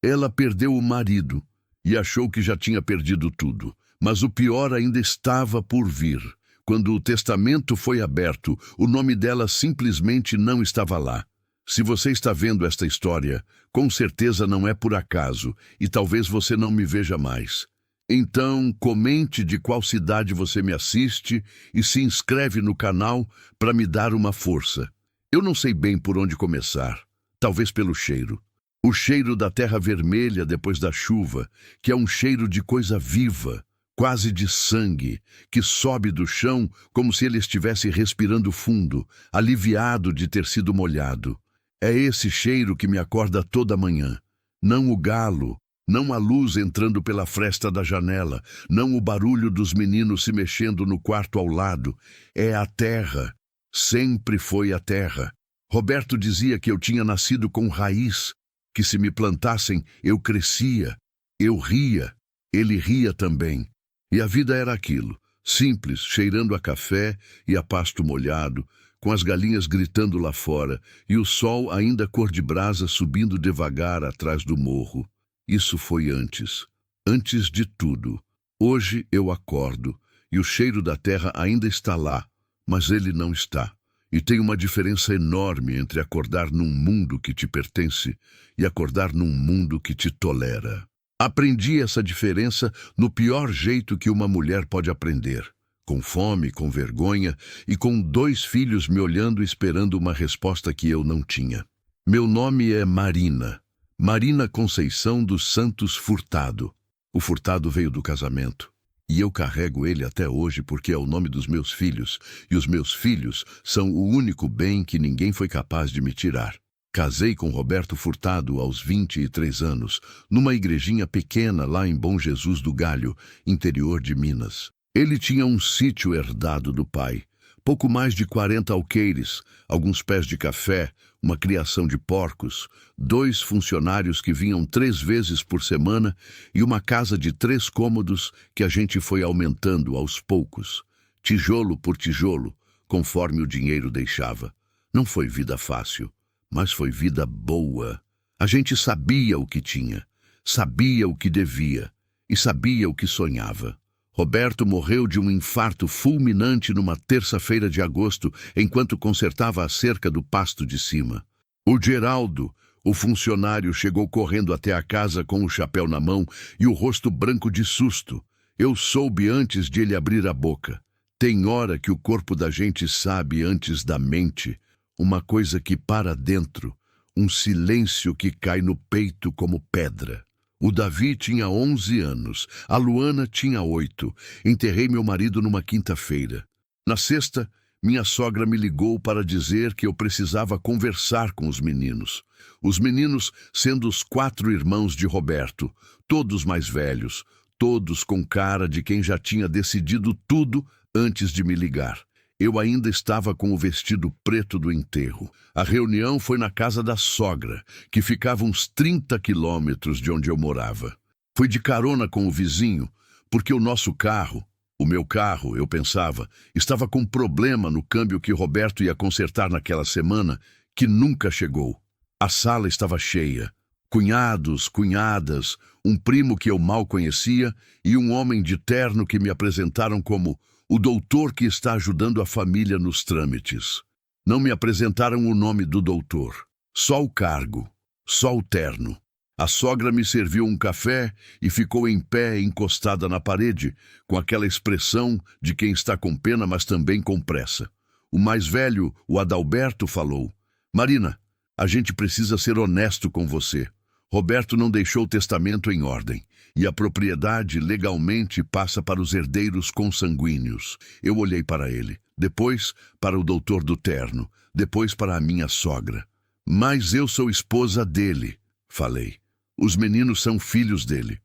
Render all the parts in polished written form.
Ela perdeu o marido e achou que já tinha perdido tudo. Mas o pior ainda estava por vir. Quando o testamento foi aberto, o nome dela simplesmente não estava lá. Se você está vendo esta história, com certeza não é por acaso, e talvez você não me veja mais. Então, comente de qual cidade você me assiste e se inscreve no canal para me dar uma força. Eu não sei bem por onde começar, talvez pelo cheiro. O cheiro da terra vermelha depois da chuva, que é um cheiro de coisa viva, quase de sangue, que sobe do chão como se ele estivesse respirando fundo, aliviado de ter sido molhado. É esse cheiro que me acorda toda manhã. Não o galo, não a luz entrando pela fresta da janela, não o barulho dos meninos se mexendo no quarto ao lado. É a terra. Sempre foi a terra. Roberto dizia que eu tinha nascido com raiz, que se me plantassem eu crescia. Eu ria, ele ria também. E a vida era aquilo, simples, cheirando a café e a pasto molhado, com as galinhas gritando lá fora e o sol ainda cor de brasa subindo devagar atrás do morro. Isso foi antes de tudo. Hoje eu acordo e o cheiro da terra ainda está lá, mas ele não está. E tem uma diferença enorme entre acordar num mundo que te pertence e acordar num mundo que te tolera. Aprendi essa diferença no pior jeito que uma mulher pode aprender. Com fome, com vergonha e com 2 filhos me olhando esperando uma resposta que eu não tinha. Meu nome é Marina. Marina Conceição dos Santos Furtado. O Furtado veio do casamento. E eu carrego ele até hoje porque é o nome dos meus filhos. E os meus filhos são o único bem que ninguém foi capaz de me tirar. Casei com Roberto Furtado aos 23 anos, numa igrejinha pequena lá em Bom Jesus do Galho, interior de Minas. Ele tinha um sítio herdado do pai, pouco mais de 40 alqueires, alguns pés de café, uma criação de porcos, 2 funcionários que vinham 3 vezes por semana e uma casa de 3 cômodos que a gente foi aumentando aos poucos, tijolo por tijolo, conforme o dinheiro deixava. Não foi vida fácil. Mas foi vida boa. A gente sabia o que tinha, sabia o que devia e sabia o que sonhava. Roberto morreu de um infarto fulminante numa terça-feira de agosto, enquanto consertava a cerca do pasto de cima. O Geraldo, o funcionário, chegou correndo até a casa com o chapéu na mão e o rosto branco de susto. Eu soube antes de ele abrir a boca. Tem hora que o corpo da gente sabe antes da mente. Uma coisa que para dentro, um silêncio que cai no peito como pedra. O Davi tinha 11 anos, a Luana tinha 8. Enterrei meu marido numa quinta-feira. Na sexta, minha sogra me ligou para dizer que eu precisava conversar com os meninos. Os meninos sendo os 4 irmãos de Roberto, todos mais velhos, todos com cara de quem já tinha decidido tudo antes de me ligar. Eu ainda estava com o vestido preto do enterro. A reunião foi na casa da sogra, que ficava uns 30 quilômetros de onde eu morava. Fui de carona com o vizinho, porque o nosso carro, o meu carro, eu pensava, estava com problema no câmbio que Roberto ia consertar naquela semana, que nunca chegou. A sala estava cheia. Cunhados, cunhadas, um primo que eu mal conhecia e um homem de terno que me apresentaram como o doutor que está ajudando a família nos trâmites. Não me apresentaram o nome do doutor, só o cargo, só o terno. A sogra me serviu um café e ficou em pé, encostada na parede, com aquela expressão de quem está com pena, mas também com pressa. O mais velho, o Adalberto, falou: Marina, a gente precisa ser honesto com você. Roberto não deixou o testamento em ordem, e a propriedade legalmente passa para os herdeiros consanguíneos. Eu olhei para ele, depois para o doutor do terno, depois para a minha sogra. Mas eu sou esposa dele, falei. Os meninos são filhos dele.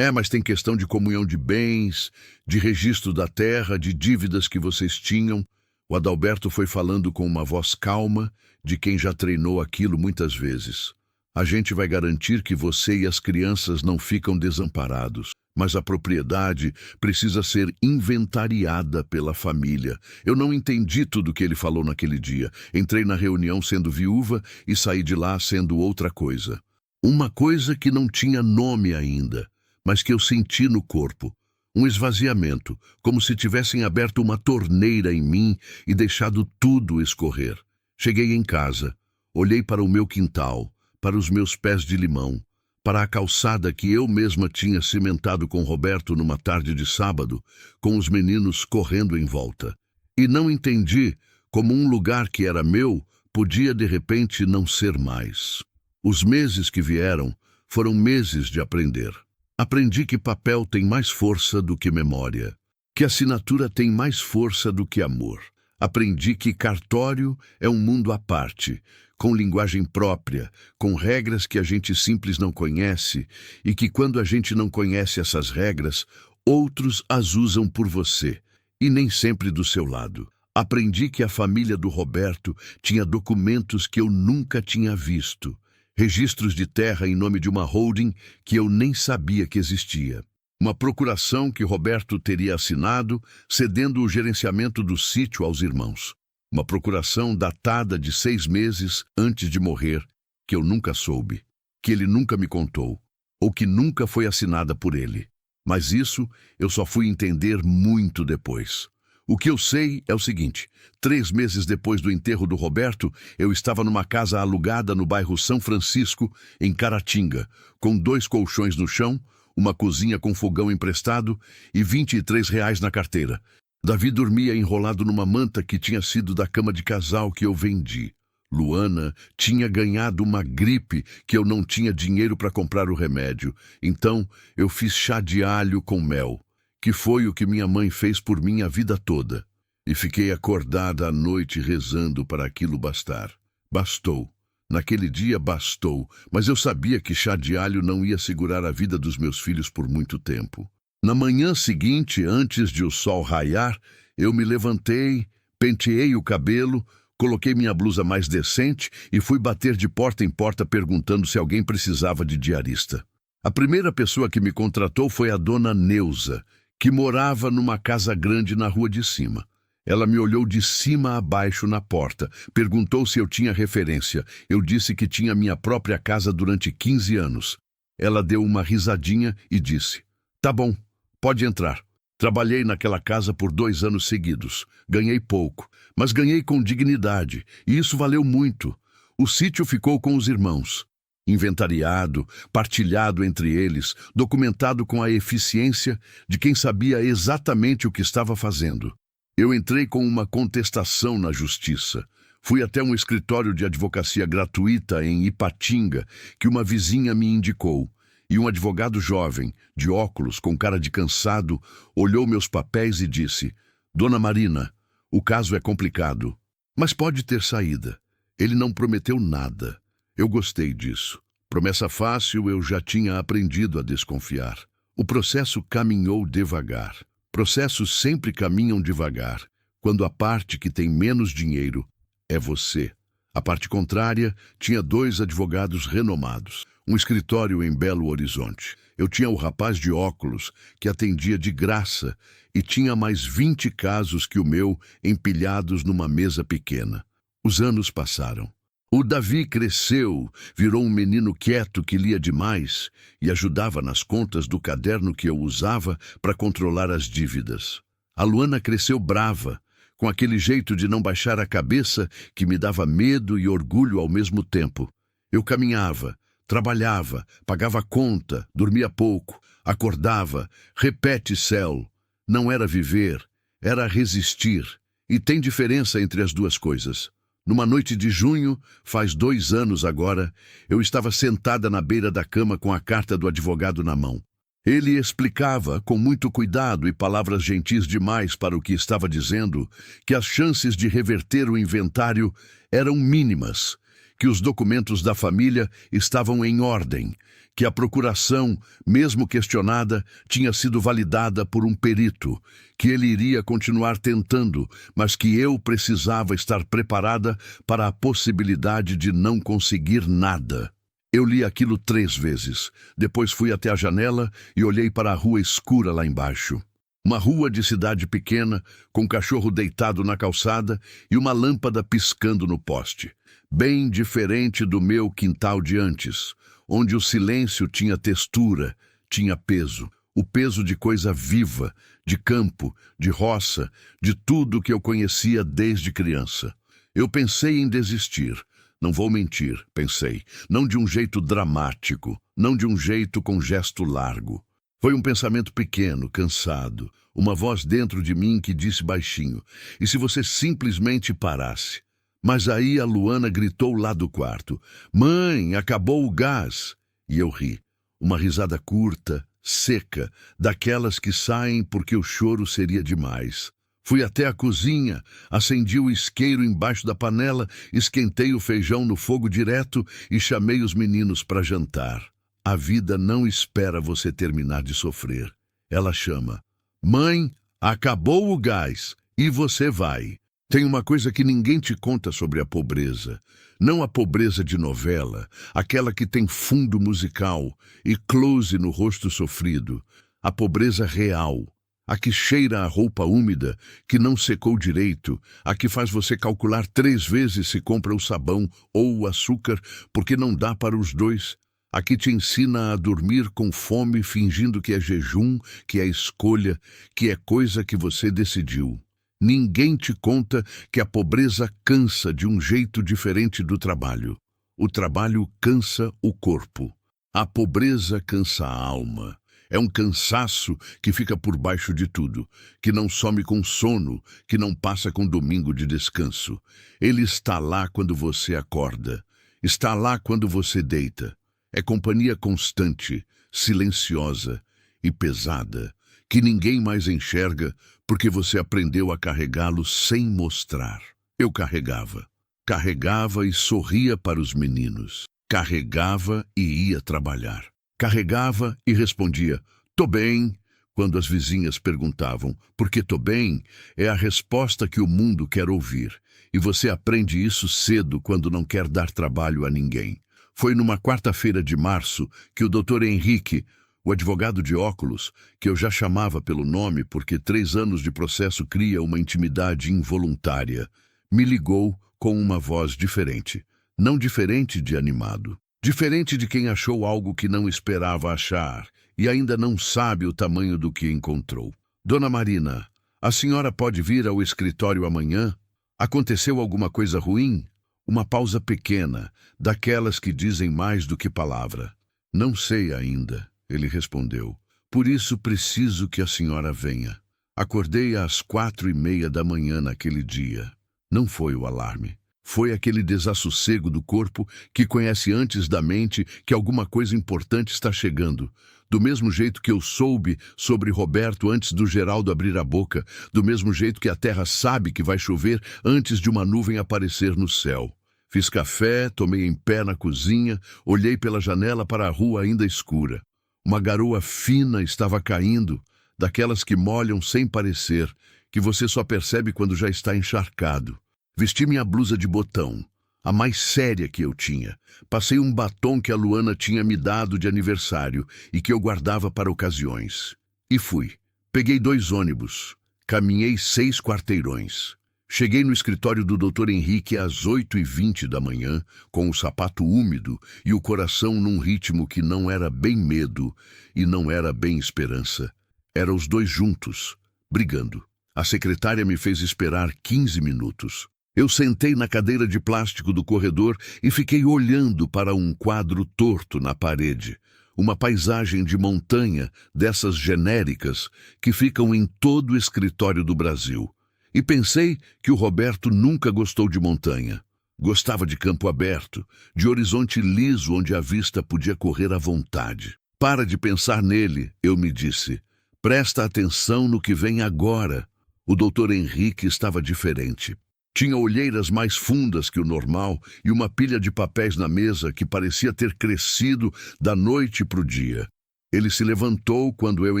Mas tem questão de comunhão de bens, de registro da terra, de dívidas que vocês tinham. O Adalberto foi falando com uma voz calma, de quem já treinou aquilo muitas vezes. A gente vai garantir que você e as crianças não ficam desamparados, mas a propriedade precisa ser inventariada pela família. Eu não entendi tudo o que ele falou naquele dia. Entrei na reunião sendo viúva e saí de lá sendo outra coisa. Uma coisa que não tinha nome ainda, mas que eu senti no corpo. Um esvaziamento, como se tivessem aberto uma torneira em mim e deixado tudo escorrer. Cheguei em casa, olhei para o meu quintal, para os meus pés de limão, para a calçada que eu mesma tinha cimentado com Roberto numa tarde de sábado, com os meninos correndo em volta. E não entendi como um lugar que era meu podia de repente não ser mais. Os meses que vieram foram meses de aprender. Aprendi que papel tem mais força do que memória, que assinatura tem mais força do que amor. Aprendi que cartório é um mundo à parte, com linguagem própria, com regras que a gente simples não conhece e que quando a gente não conhece essas regras, outros as usam por você e nem sempre do seu lado. Aprendi que a família do Roberto tinha documentos que eu nunca tinha visto. Registros de terra em nome de uma holding que eu nem sabia que existia. Uma procuração que Roberto teria assinado, cedendo o gerenciamento do sítio aos irmãos. Uma procuração datada de 6 meses antes de morrer, que eu nunca soube, que ele nunca me contou, ou que nunca foi assinada por ele. Mas isso eu só fui entender muito depois. O que eu sei é o seguinte: 3 meses depois do enterro do Roberto, eu estava numa casa alugada no bairro São Francisco, em Caratinga, com 2 colchões no chão, uma cozinha com fogão emprestado e R$ 23 na carteira. Davi dormia enrolado numa manta que tinha sido da cama de casal que eu vendi. Luana tinha ganhado uma gripe que eu não tinha dinheiro para comprar o remédio, então eu fiz chá de alho com mel, que foi o que minha mãe fez por mim a vida toda. E fiquei acordada à noite rezando para aquilo bastar. Bastou. Naquele dia bastou, mas eu sabia que chá de alho não ia segurar a vida dos meus filhos por muito tempo. Na manhã seguinte, antes de o sol raiar, eu me levantei, penteei o cabelo, coloquei minha blusa mais decente e fui bater de porta em porta perguntando se alguém precisava de diarista. A primeira pessoa que me contratou foi a dona Neuza, que morava numa casa grande na rua de cima. Ela me olhou de cima a baixo na porta, perguntou se eu tinha referência. Eu disse que tinha minha própria casa durante 15 anos. Ela deu uma risadinha e disse: "Tá bom, pode entrar." Trabalhei naquela casa por 2 anos seguidos. Ganhei pouco, mas ganhei com dignidade, e isso valeu muito. O sítio ficou com os irmãos. Inventariado, partilhado entre eles, documentado com a eficiência de quem sabia exatamente o que estava fazendo. Eu entrei com uma contestação na justiça. Fui até um escritório de advocacia gratuita em Ipatinga, que uma vizinha me indicou, e um advogado jovem, de óculos, com cara de cansado, olhou meus papéis e disse: "Dona Marina, o caso é complicado, mas pode ter saída." Ele não prometeu nada. Eu gostei disso. Promessa fácil, eu já tinha aprendido a desconfiar. O processo caminhou devagar. Processos sempre caminham devagar, quando a parte que tem menos dinheiro é você. A parte contrária tinha 2 advogados renomados, um escritório em Belo Horizonte. Eu tinha o rapaz de óculos, que atendia de graça, e tinha mais 20 casos que o meu empilhados numa mesa pequena. Os anos passaram. O Davi cresceu, virou um menino quieto que lia demais e ajudava nas contas do caderno que eu usava para controlar as dívidas. A Luana cresceu brava, com aquele jeito de não baixar a cabeça que me dava medo e orgulho ao mesmo tempo. Eu caminhava, trabalhava, pagava conta, dormia pouco, acordava, repete céu. Não era viver, era resistir. E tem diferença entre as duas coisas. Numa noite de junho, faz 2 anos agora, eu estava sentada na beira da cama com a carta do advogado na mão. Ele explicava, com muito cuidado e palavras gentis demais para o que estava dizendo, que as chances de reverter o inventário eram mínimas, que os documentos da família estavam em ordem, que a procuração, mesmo questionada, tinha sido validada por um perito, que ele iria continuar tentando, mas que eu precisava estar preparada para a possibilidade de não conseguir nada. Eu li aquilo 3 vezes. Depois fui até a janela e olhei para a rua escura lá embaixo. Uma rua de cidade pequena, com um cachorro deitado na calçada e uma lâmpada piscando no poste. Bem diferente do meu quintal de antes. onde o silêncio tinha textura, tinha peso, o peso de coisa viva, de campo, de roça, de tudo que eu conhecia desde criança. Eu pensei em desistir. Não vou mentir, pensei, não de um jeito dramático, não de um jeito com gesto largo. Foi um pensamento pequeno, cansado, uma voz dentro de mim que disse baixinho: e se você simplesmente parasse? Mas aí a Luana gritou lá do quarto: mãe, acabou o gás! E eu ri, uma risada curta, seca, daquelas que saem porque o choro seria demais. Fui até a cozinha, acendi o isqueiro embaixo da panela, esquentei o feijão no fogo direto e chamei os meninos para jantar. A vida não espera você terminar de sofrer. Ela chama: mãe, acabou o gás, e você vai. Tem uma coisa que ninguém te conta sobre a pobreza. Não a pobreza de novela, aquela que tem fundo musical e close no rosto sofrido. A pobreza real. A que cheira a roupa úmida, que não secou direito, a que faz você calcular 3 vezes se compra o sabão ou o açúcar, porque não dá para os dois, a que te ensina a dormir com fome fingindo que é jejum, que é escolha, que é coisa que você decidiu. Ninguém te conta que a pobreza cansa de um jeito diferente do trabalho. O trabalho cansa o corpo. A pobreza cansa a alma. É um cansaço que fica por baixo de tudo, que não some com sono, que não passa com domingo de descanso. Ele está lá quando você acorda, está lá quando você deita. É companhia constante, silenciosa e pesada, que ninguém mais enxerga porque você aprendeu a carregá-lo sem mostrar. Eu carregava. Carregava e sorria para os meninos. Carregava e ia trabalhar. Carregava e respondia: tô bem. Quando as vizinhas perguntavam por que tô bem, é a resposta que o mundo quer ouvir. E você aprende isso cedo quando não quer dar trabalho a ninguém. Foi numa quarta-feira de março que o Dr. Henrique, o advogado de óculos, que eu já chamava pelo nome porque 3 anos de processo cria uma intimidade involuntária, me ligou com uma voz diferente. Não diferente de animado. Diferente de quem achou algo que não esperava achar e ainda não sabe o tamanho do que encontrou. Dona Marina, a senhora pode vir ao escritório amanhã? Aconteceu alguma coisa ruim? Uma pausa pequena, daquelas que dizem mais do que palavra. Não sei ainda, ele respondeu. Por isso preciso que a senhora venha. Acordei às 4:30 da manhã naquele dia. Não foi o alarme. Foi aquele desassossego do corpo que conhece antes da mente que alguma coisa importante está chegando. Do mesmo jeito que eu soube sobre Roberto antes do Geraldo abrir a boca, do mesmo jeito que a terra sabe que vai chover antes de uma nuvem aparecer no céu. Fiz café, tomei em pé na cozinha, olhei pela janela para a rua ainda escura. Uma garoa fina estava caindo, daquelas que molham sem parecer, que você só percebe quando já está encharcado. Vesti minha blusa de botão, a mais séria que eu tinha. Passei um batom que a Luana tinha me dado de aniversário e que eu guardava para ocasiões. E fui. Peguei 2 ônibus. Caminhei 6 quarteirões. Cheguei no escritório do Dr. Henrique às 8:20 da manhã, com o sapato úmido e o coração num ritmo que não era bem medo e não era bem esperança. Eram os 2 juntos, brigando. A secretária me fez esperar 15 minutos. Eu sentei na cadeira de plástico do corredor e fiquei olhando para um quadro torto na parede. Uma paisagem de montanha, dessas genéricas, que ficam em todo o escritório do Brasil. E pensei que o Roberto nunca gostou de montanha. Gostava de campo aberto, de horizonte liso onde a vista podia correr à vontade. Para de pensar nele, eu me disse. Presta atenção no que vem agora. O Dr. Henrique estava diferente. Tinha olheiras mais fundas que o normal e uma pilha de papéis na mesa que parecia ter crescido da noite para o dia. Ele se levantou quando eu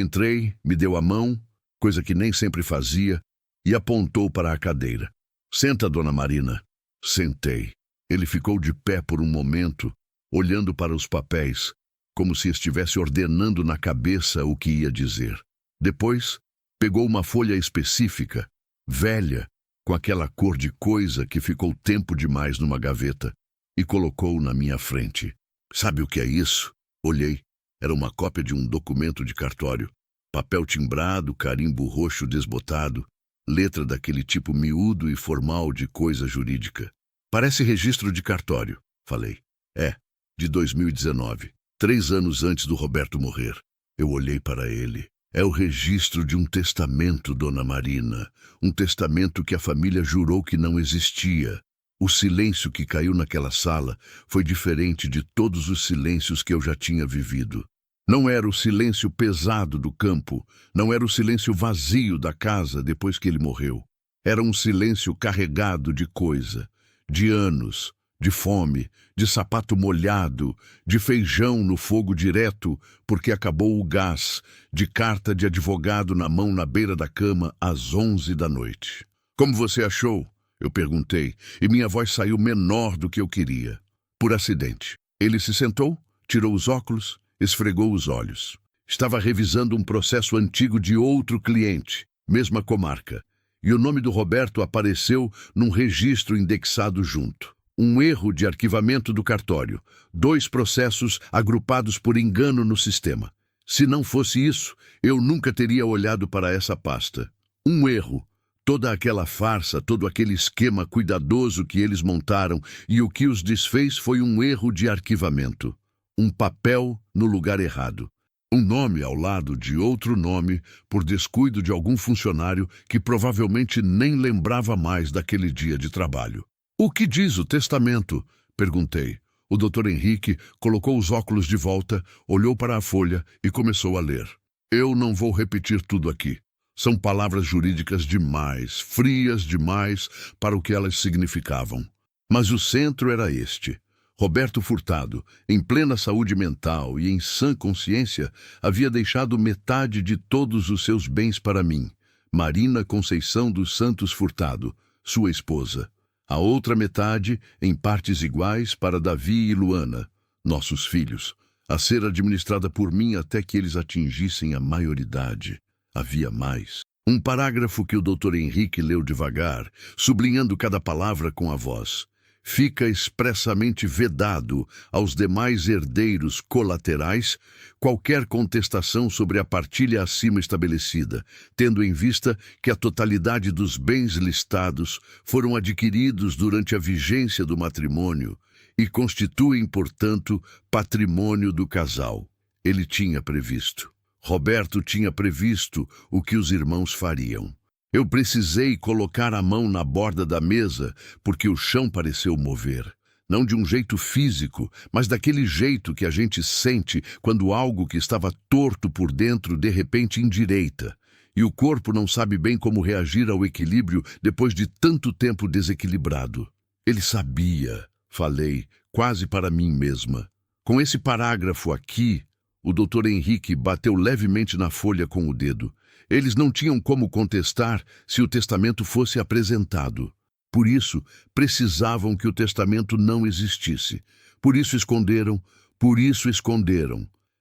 entrei, me deu a mão, coisa que nem sempre fazia, e apontou para a cadeira. Senta, Dona Marina. Sentei. Ele ficou de pé por um momento, olhando para os papéis, como se estivesse ordenando na cabeça o que ia dizer. Depois, pegou uma folha específica, velha, com aquela cor de coisa que ficou tempo demais numa gaveta, e colocou na minha frente. Sabe o que é isso? Olhei. Era uma cópia de um documento de cartório. Papel timbrado, carimbo roxo desbotado, letra daquele tipo miúdo e formal de coisa jurídica. Parece registro de cartório, falei. É, de 2019, 3 anos antes do Roberto morrer. Eu olhei para ele. É o registro de um testamento, dona Marina. Um testamento que a família jurou que não existia. O silêncio que caiu naquela sala foi diferente de todos os silêncios que eu já tinha vivido. Não era o silêncio pesado do campo, não era o silêncio vazio da casa depois que ele morreu. Era um silêncio carregado de coisa, de anos, de fome, de sapato molhado, de feijão no fogo direto porque acabou o gás, de carta de advogado na mão na beira da cama às 11 da noite. Como você achou? Eu perguntei, e minha voz saiu menor do que eu queria. Por acidente. Ele se sentou, tirou os óculos, esfregou os olhos. Estava revisando um processo antigo de outro cliente, mesma comarca, e o nome do Roberto apareceu num registro indexado junto. Um erro de arquivamento do cartório. 2 processos agrupados por engano no sistema. Se não fosse isso, eu nunca teria olhado para essa pasta. Um erro. Toda aquela farsa, todo aquele esquema cuidadoso que eles montaram, e o que os desfez foi um erro de arquivamento. Um papel no lugar errado. Um nome ao lado de outro nome por descuido de algum funcionário que provavelmente nem lembrava mais daquele dia de trabalho. O que diz o testamento? Perguntei. O Dr. Henrique colocou os óculos de volta, olhou para a folha e começou a ler. Eu não vou repetir tudo aqui. São palavras jurídicas demais, frias demais para o que elas significavam. Mas o centro era este. Roberto Furtado, em plena saúde mental e em sã consciência, havia deixado metade de todos os seus bens para mim, Marina Conceição dos Santos Furtado, sua esposa. A outra metade, em partes iguais, para Davi e Luana, nossos filhos, a ser administrada por mim até que eles atingissem a maioridade. Havia mais. Um parágrafo que o Dr. Henrique leu devagar, sublinhando cada palavra com a voz. Fica expressamente vedado aos demais herdeiros colaterais qualquer contestação sobre a partilha acima estabelecida, tendo em vista que a totalidade dos bens listados foram adquiridos durante a vigência do matrimônio e constituem, portanto, patrimônio do casal. Ele tinha previsto. Roberto tinha previsto o que os irmãos fariam. Eu precisei colocar a mão na borda da mesa porque o chão pareceu mover. Não de um jeito físico, mas daquele jeito que a gente sente quando algo que estava torto por dentro de repente endireita. E o corpo não sabe bem como reagir ao equilíbrio depois de tanto tempo desequilibrado. Ele sabia, falei, quase para mim mesma. Com esse parágrafo aqui, o Dr. Henrique bateu levemente na folha com o dedo. Eles não tinham como contestar se o testamento fosse apresentado. Por isso, precisavam que o testamento não existisse. Por isso esconderam.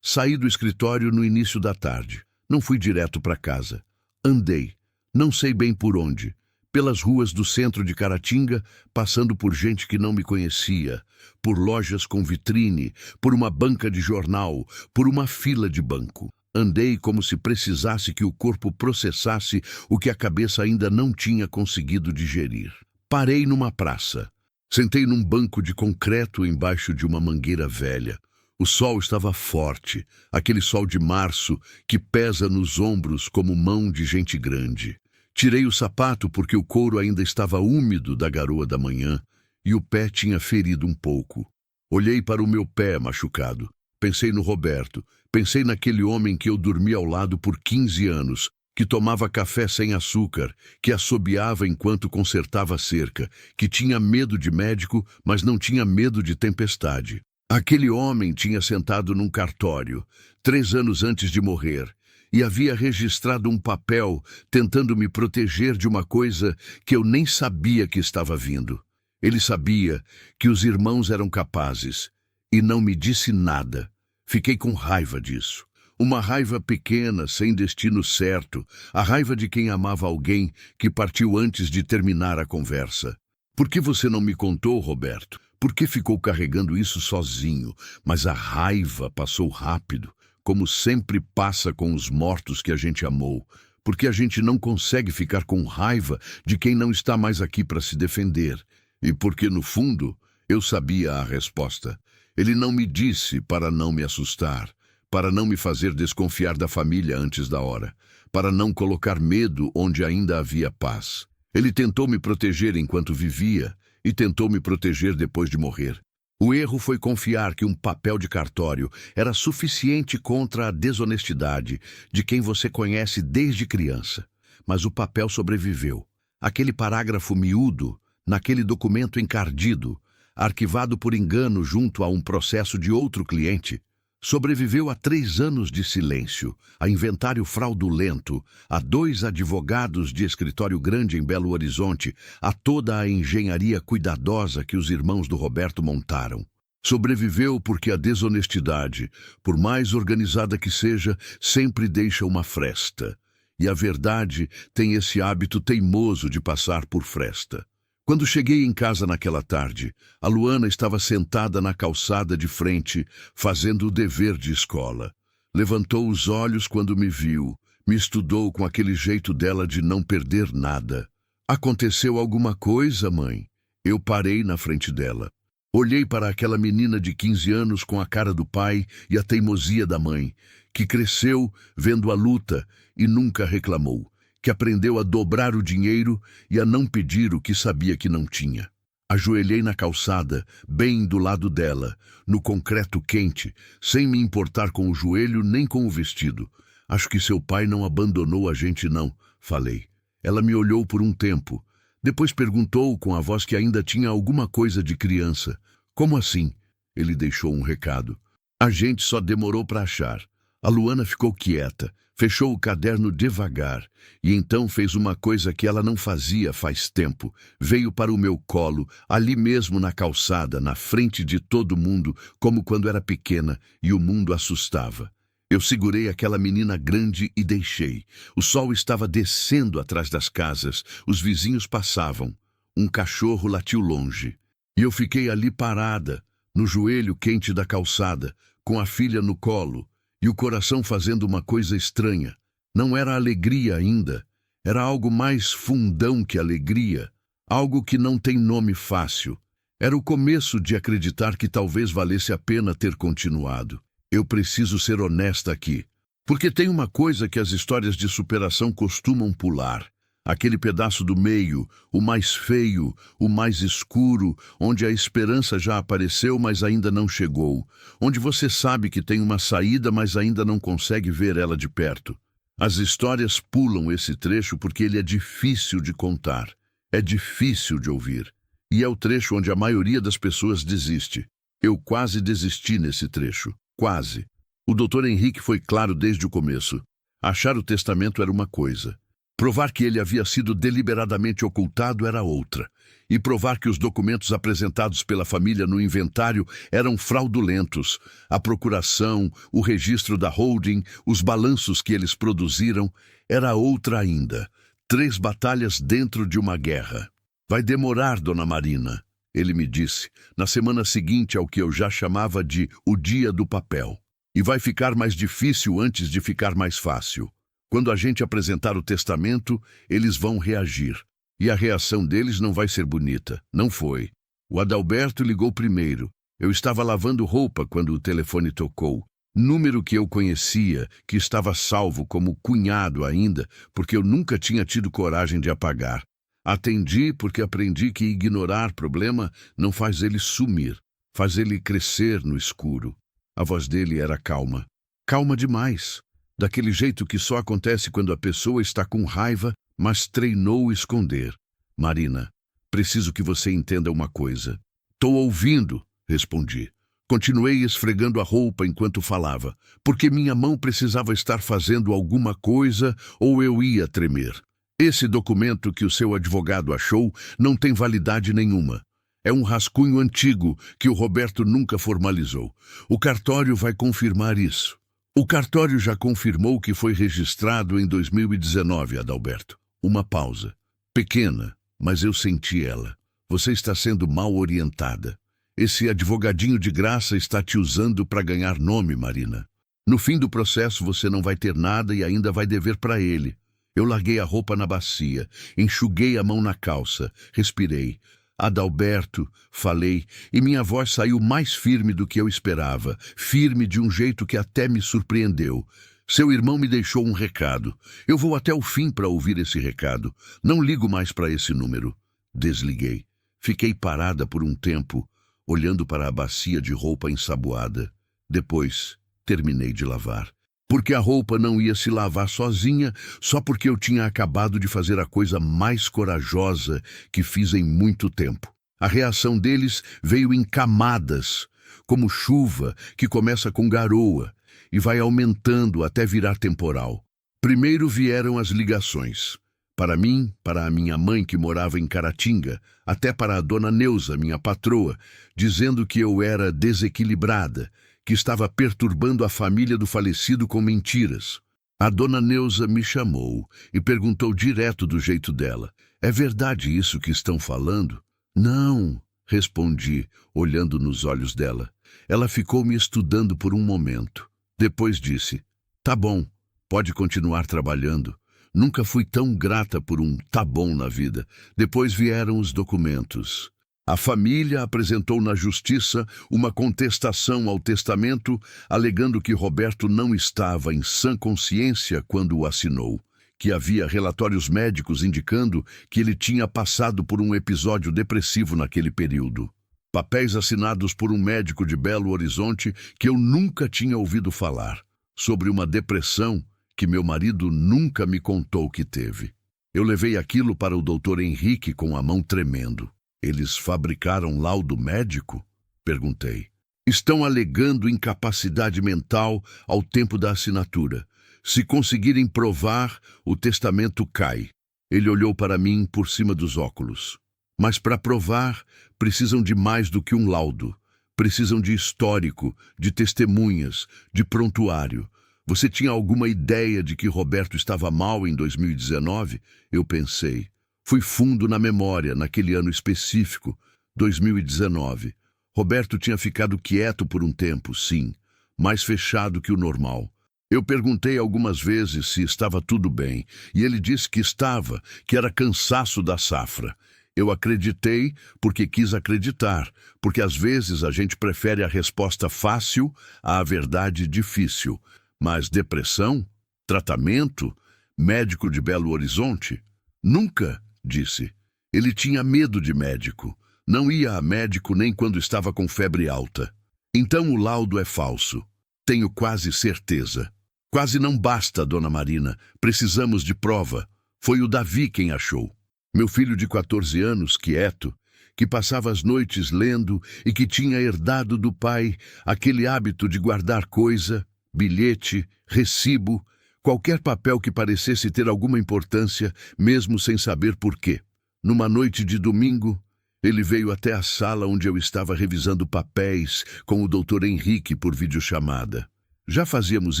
Saí do escritório no início da tarde. Não fui direto para casa. Andei, não sei bem por onde, pelas ruas do centro de Caratinga, passando por gente que não me conhecia, por lojas com vitrine, por uma banca de jornal, por uma fila de banco. Andei como se precisasse que o corpo processasse o que a cabeça ainda não tinha conseguido digerir. Parei numa praça. Sentei num banco de concreto embaixo de uma mangueira velha. O sol estava forte, aquele sol de março que pesa nos ombros como mão de gente grande. Tirei o sapato porque o couro ainda estava úmido da garoa da manhã e o pé tinha ferido um pouco. Olhei para o meu pé machucado. Pensei no Roberto. Pensei naquele homem que eu dormi ao lado por 15 anos, que tomava café sem açúcar, que assobiava enquanto consertava a cerca, que tinha medo de médico, mas não tinha medo de tempestade. Aquele homem tinha sentado num cartório, 3 anos antes de morrer, e havia registrado um papel tentando me proteger de uma coisa que eu nem sabia que estava vindo. Ele sabia que os irmãos eram capazes, e não me disse nada. Fiquei com raiva disso. Uma raiva pequena, sem destino certo, a raiva de quem amava alguém que partiu antes de terminar a conversa. Por que você não me contou, Roberto? Por que ficou carregando isso sozinho? Mas a raiva passou rápido, como sempre passa com os mortos que a gente amou. Porque a gente não consegue ficar com raiva de quem não está mais aqui para se defender. E porque, no fundo, eu sabia a resposta. Ele não me disse para não me assustar, para não me fazer desconfiar da família antes da hora, para não colocar medo onde ainda havia paz. Ele tentou me proteger enquanto vivia e tentou me proteger depois de morrer. O erro foi confiar que um papel de cartório era suficiente contra a desonestidade de quem você conhece desde criança. Mas o papel sobreviveu. Aquele parágrafo miúdo, naquele documento encardido, arquivado por engano junto a um processo de outro cliente, sobreviveu a 3 anos de silêncio, a inventário fraudulento, a 2 advogados de escritório grande em Belo Horizonte, a toda a engenharia cuidadosa que os irmãos do Roberto montaram. Sobreviveu porque a desonestidade, por mais organizada que seja, sempre deixa uma fresta. E a verdade tem esse hábito teimoso de passar por fresta. Quando cheguei em casa naquela tarde, a Luana estava sentada na calçada de frente, fazendo o dever de escola. Levantou os olhos quando me viu, me estudou com aquele jeito dela de não perder nada. Aconteceu alguma coisa, mãe? Eu parei na frente dela. Olhei para aquela menina de 15 anos com a cara do pai e a teimosia da mãe, que cresceu vendo a luta e nunca reclamou, que aprendeu a dobrar o dinheiro e a não pedir o que sabia que não tinha. Ajoelhei na calçada, bem do lado dela, no concreto quente, sem me importar com o joelho nem com o vestido. Acho que seu pai não abandonou a gente não, falei. Ela me olhou por um tempo. Depois perguntou com a voz que ainda tinha alguma coisa de criança. Como assim? Ele deixou um recado. A gente só demorou para achar. A Luana ficou quieta, fechou o caderno devagar e então fez uma coisa que ela não fazia faz tempo. Veio para o meu colo, ali mesmo na calçada, na frente de todo mundo, como quando era pequena e o mundo assustava. Eu segurei aquela menina grande e deixei. O sol estava descendo atrás das casas, os vizinhos passavam. Um cachorro latiu longe. E eu fiquei ali parada, no joelho quente da calçada, com a filha no colo, e o coração fazendo uma coisa estranha. Não era alegria ainda. Era algo mais fundão que alegria. Algo que não tem nome fácil. Era o começo de acreditar que talvez valesse a pena ter continuado. Eu preciso ser honesta aqui. Porque tem uma coisa que as histórias de superação costumam pular. Aquele pedaço do meio, o mais feio, o mais escuro, onde a esperança já apareceu, mas ainda não chegou. Onde você sabe que tem uma saída, mas ainda não consegue ver ela de perto. As histórias pulam esse trecho porque ele é difícil de contar. É difícil de ouvir. E é o trecho onde a maioria das pessoas desiste. Eu quase desisti nesse trecho. Quase. O Dr. Henrique foi claro desde o começo. Achar o testamento era uma coisa. Provar que ele havia sido deliberadamente ocultado era outra. E provar que os documentos apresentados pela família no inventário eram fraudulentos. A procuração, o registro da holding, os balanços que eles produziram, era outra ainda. 3 batalhas dentro de uma guerra. Vai demorar, dona Marina, ele me disse, na semana seguinte ao que eu já chamava de o dia do papel. E vai ficar mais difícil antes de ficar mais fácil. Quando a gente apresentar o testamento, eles vão reagir. E a reação deles não vai ser bonita. Não foi. O Adalberto ligou primeiro. Eu estava lavando roupa quando o telefone tocou. Número que eu conhecia, que estava salvo como cunhado ainda, porque eu nunca tinha tido coragem de apagar. Atendi porque aprendi que ignorar problema não faz ele sumir, faz ele crescer no escuro. A voz dele era calma. Calma demais. Daquele jeito que só acontece quando a pessoa está com raiva, mas treinou esconder. Marina, preciso que você entenda uma coisa. Tô ouvindo, respondi. Continuei esfregando a roupa enquanto falava, porque minha mão precisava estar fazendo alguma coisa ou eu ia tremer. Esse documento que o seu advogado achou não tem validade nenhuma. É um rascunho antigo que o Roberto nunca formalizou. O cartório vai confirmar isso. O cartório já confirmou que foi registrado em 2019, Adalberto. Uma pausa. Pequena, mas eu senti ela. Você está sendo mal orientada. Esse advogadinho de graça está te usando para ganhar nome, Marina. No fim do processo você não vai ter nada e ainda vai dever para ele. Eu larguei a roupa na bacia, enxuguei a mão na calça, respirei. Adalberto, falei, e minha voz saiu mais firme do que eu esperava, firme de um jeito que até me surpreendeu. Seu irmão me deixou um recado. Eu vou até o fim para ouvir esse recado. Não ligo mais para esse número. Desliguei. Fiquei parada por um tempo, olhando para a bacia de roupa ensaboada. Depois, terminei de lavar. Porque a roupa não ia se lavar sozinha, só porque eu tinha acabado de fazer a coisa mais corajosa que fiz em muito tempo. A reação deles veio em camadas, como chuva que começa com garoa e vai aumentando até virar temporal. Primeiro vieram as ligações. Para mim, para a minha mãe que morava em Caratinga, até para a dona Neuza, minha patroa, dizendo que eu era desequilibrada, que estava perturbando a família do falecido com mentiras. A dona Neuza me chamou e perguntou direto do jeito dela: "É verdade isso que estão falando?" "Não", respondi, olhando nos olhos dela. Ela ficou me estudando por um momento. Depois disse: "Tá bom, pode continuar trabalhando." Nunca fui tão grata por um "tá bom" na vida. Depois vieram os documentos. A família apresentou na justiça uma contestação ao testamento, alegando que Roberto não estava em sã consciência quando o assinou, que havia relatórios médicos indicando que ele tinha passado por um episódio depressivo naquele período. Papéis assinados por um médico de Belo Horizonte que eu nunca tinha ouvido falar, sobre uma depressão que meu marido nunca me contou que teve. Eu levei aquilo para o Dr. Henrique com a mão tremendo. "Eles fabricaram laudo médico?" perguntei. "Estão alegando incapacidade mental ao tempo da assinatura. Se conseguirem provar, o testamento cai." Ele olhou para mim por cima dos óculos. "Mas para provar, precisam de mais do que um laudo. Precisam de histórico, de testemunhas, de prontuário. Você tinha alguma ideia de que Roberto estava mal em 2019? Eu pensei. Fui fundo na memória, naquele ano específico, 2019. Roberto tinha ficado quieto por um tempo, sim, mais fechado que o normal. Eu perguntei algumas vezes se estava tudo bem, e ele disse que estava, que era cansaço da safra. Eu acreditei porque quis acreditar, porque às vezes a gente prefere a resposta fácil à verdade difícil. Mas depressão? Tratamento? Médico de Belo Horizonte? Nunca, disse. Ele tinha medo de médico. Não ia a médico nem quando estava com febre alta. Então o laudo é falso. Tenho quase certeza. Quase não basta, dona Marina. Precisamos de prova. Foi o Davi quem achou. Meu filho de 14 anos, quieto, que passava as noites lendo e que tinha herdado do pai aquele hábito de guardar coisa, bilhete, recibo, qualquer papel que parecesse ter alguma importância, mesmo sem saber por quê. Numa noite de domingo, ele veio até a sala onde eu estava revisando papéis com o Dr. Henrique por videochamada. Já fazíamos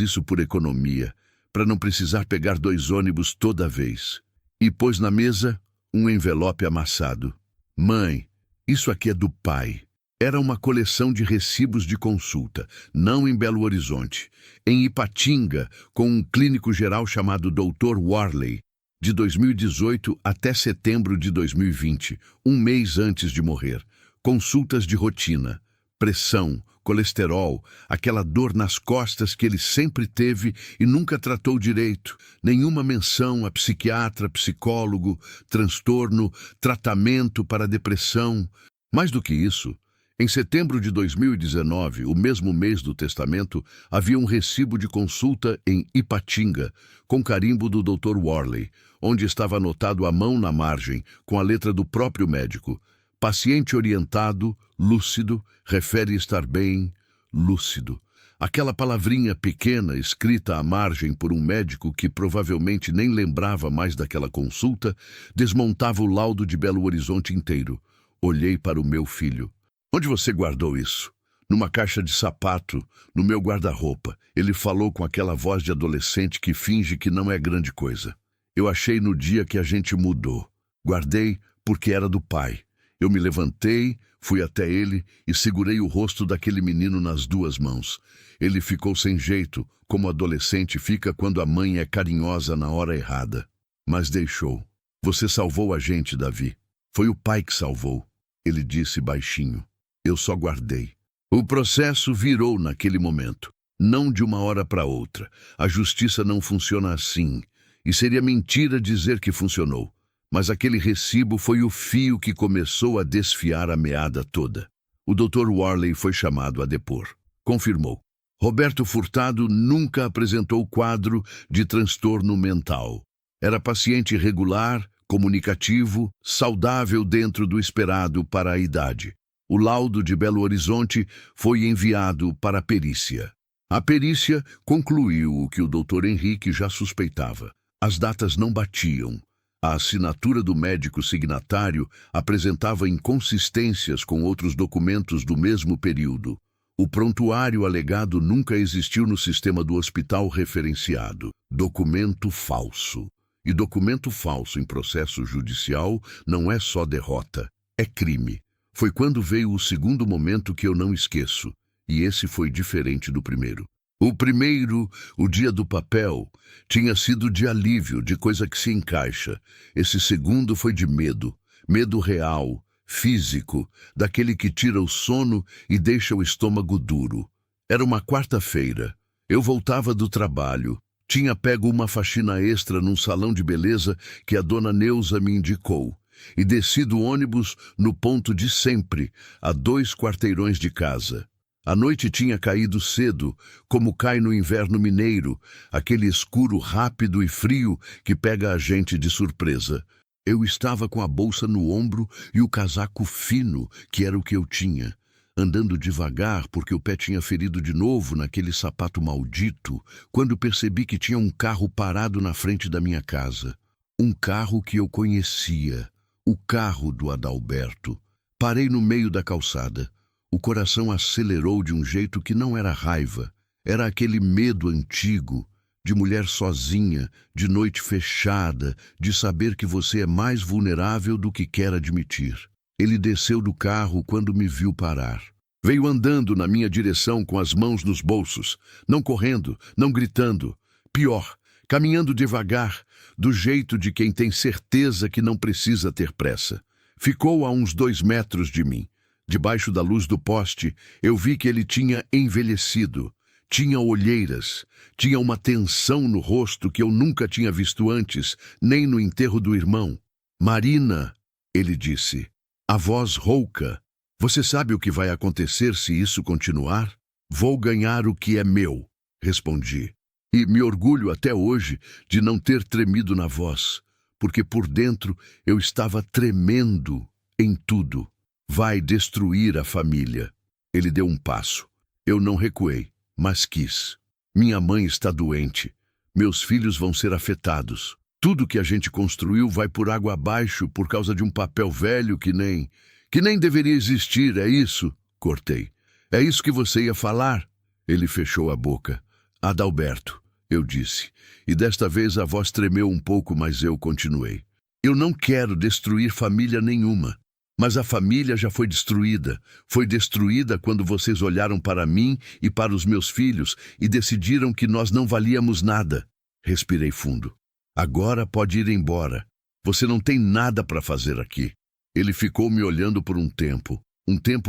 isso por economia, para não precisar pegar 2 ônibus toda vez. E pôs na mesa um envelope amassado. "Mãe, isso aqui é do pai." Era uma coleção de recibos de consulta, não em Belo Horizonte, em Ipatinga, com um clínico geral chamado Dr. Warley, de 2018 até setembro de 2020, um mês antes de morrer. Consultas de rotina, pressão, colesterol, aquela dor nas costas que ele sempre teve e nunca tratou direito, nenhuma menção a psiquiatra, psicólogo, transtorno, tratamento para depressão. Mais do que isso, em setembro de 2019, o mesmo mês do testamento, havia um recibo de consulta em Ipatinga, com carimbo do Dr. Warley, onde estava anotado à mão na margem, com a letra do próprio médico: "Paciente orientado, lúcido, refere estar bem, lúcido." Aquela palavrinha pequena, escrita à margem por um médico que provavelmente nem lembrava mais daquela consulta, desmontava o laudo de Belo Horizonte inteiro. Olhei para o meu filho. "Onde você guardou isso?" "Numa caixa de sapato, no meu guarda-roupa." Ele falou com aquela voz de adolescente que finge que não é grande coisa. "Eu achei no dia que a gente mudou. Guardei porque era do pai." Eu me levantei, Fui até ele e segurei o rosto daquele menino nas duas mãos. Ele ficou sem jeito, como adolescente fica quando a mãe é carinhosa na hora errada. Mas deixou. Você salvou a gente, Davi. Foi o pai que salvou, ele disse baixinho. Eu só guardei. O processo virou naquele momento, não de uma hora para outra. A justiça não funciona assim, e seria mentira dizer que funcionou. Mas aquele recibo foi o fio que começou a desfiar a meada toda. O Dr. Worley foi chamado a depor. Confirmou. Roberto Furtado nunca apresentou quadro de transtorno mental. Era paciente regular, comunicativo, saudável dentro do esperado para a idade. O laudo de Belo Horizonte foi enviado para a perícia. A perícia concluiu o que o Dr. Henrique já suspeitava. As datas não batiam. A assinatura do médico signatário apresentava inconsistências com outros documentos do mesmo período. O prontuário alegado nunca existiu no sistema do hospital referenciado. Documento falso. E documento falso em processo judicial não é só derrota, é crime. Foi quando veio o segundo momento que eu não esqueço, e esse foi diferente do primeiro. O primeiro, o dia do papel, tinha sido de alívio, de coisa que se encaixa. Esse segundo foi de medo, medo real, físico, daquele que tira o sono e deixa o estômago duro. Era uma quarta-feira. Eu voltava do trabalho. Tinha pego uma faxina extra num salão de beleza que a dona Neuza me indicou, e desci do ônibus no ponto de sempre, a 2 quarteirões de casa. A noite tinha caído cedo, como cai no inverno mineiro, aquele escuro rápido e frio que pega a gente de surpresa. Eu estava com a bolsa no ombro e o casaco fino, que era o que eu tinha. Andando devagar, porque o pé tinha ferido de novo naquele sapato maldito, quando percebi que tinha um carro parado na frente da minha casa. Um carro que eu conhecia, o carro do Adalberto. Parei no meio da calçada. O coração acelerou de um jeito que não era raiva. Era aquele medo antigo, de mulher sozinha, de noite fechada, de saber que você é mais vulnerável do que quer admitir. Ele desceu do carro quando me viu parar. Veio andando na minha direção com as mãos nos bolsos, não correndo, não gritando. Pior, caminhando devagar, do jeito de quem tem certeza que não precisa ter pressa. Ficou a uns 2 metros de mim. Debaixo da luz do poste, eu vi que ele tinha envelhecido. Tinha olheiras, tinha uma tensão no rosto que eu nunca tinha visto antes, nem no enterro do irmão. Marina, ele disse, a voz rouca. Você sabe o que vai acontecer se isso continuar? Vou ganhar o que é meu, respondi. E me orgulho até hoje de não ter tremido na voz, porque por dentro eu estava tremendo em tudo. Vai destruir a família. Ele deu um passo. Eu não recuei, mas quis. Minha mãe está doente. Meus filhos vão ser afetados. Tudo que a gente construiu vai por água abaixo por causa de um papel velho que nem deveria existir, é isso? Cortei. É isso que você ia falar? Ele fechou a boca. Adalberto, eu disse. E desta vez a voz tremeu um pouco, mas eu continuei. Eu não quero destruir família nenhuma. Mas a família já foi destruída. Foi destruída quando vocês olharam para mim e para os meus filhos e decidiram que nós não valíamos nada. Respirei fundo. Agora pode ir embora. Você não tem nada para fazer aqui. Ele ficou me olhando por um tempo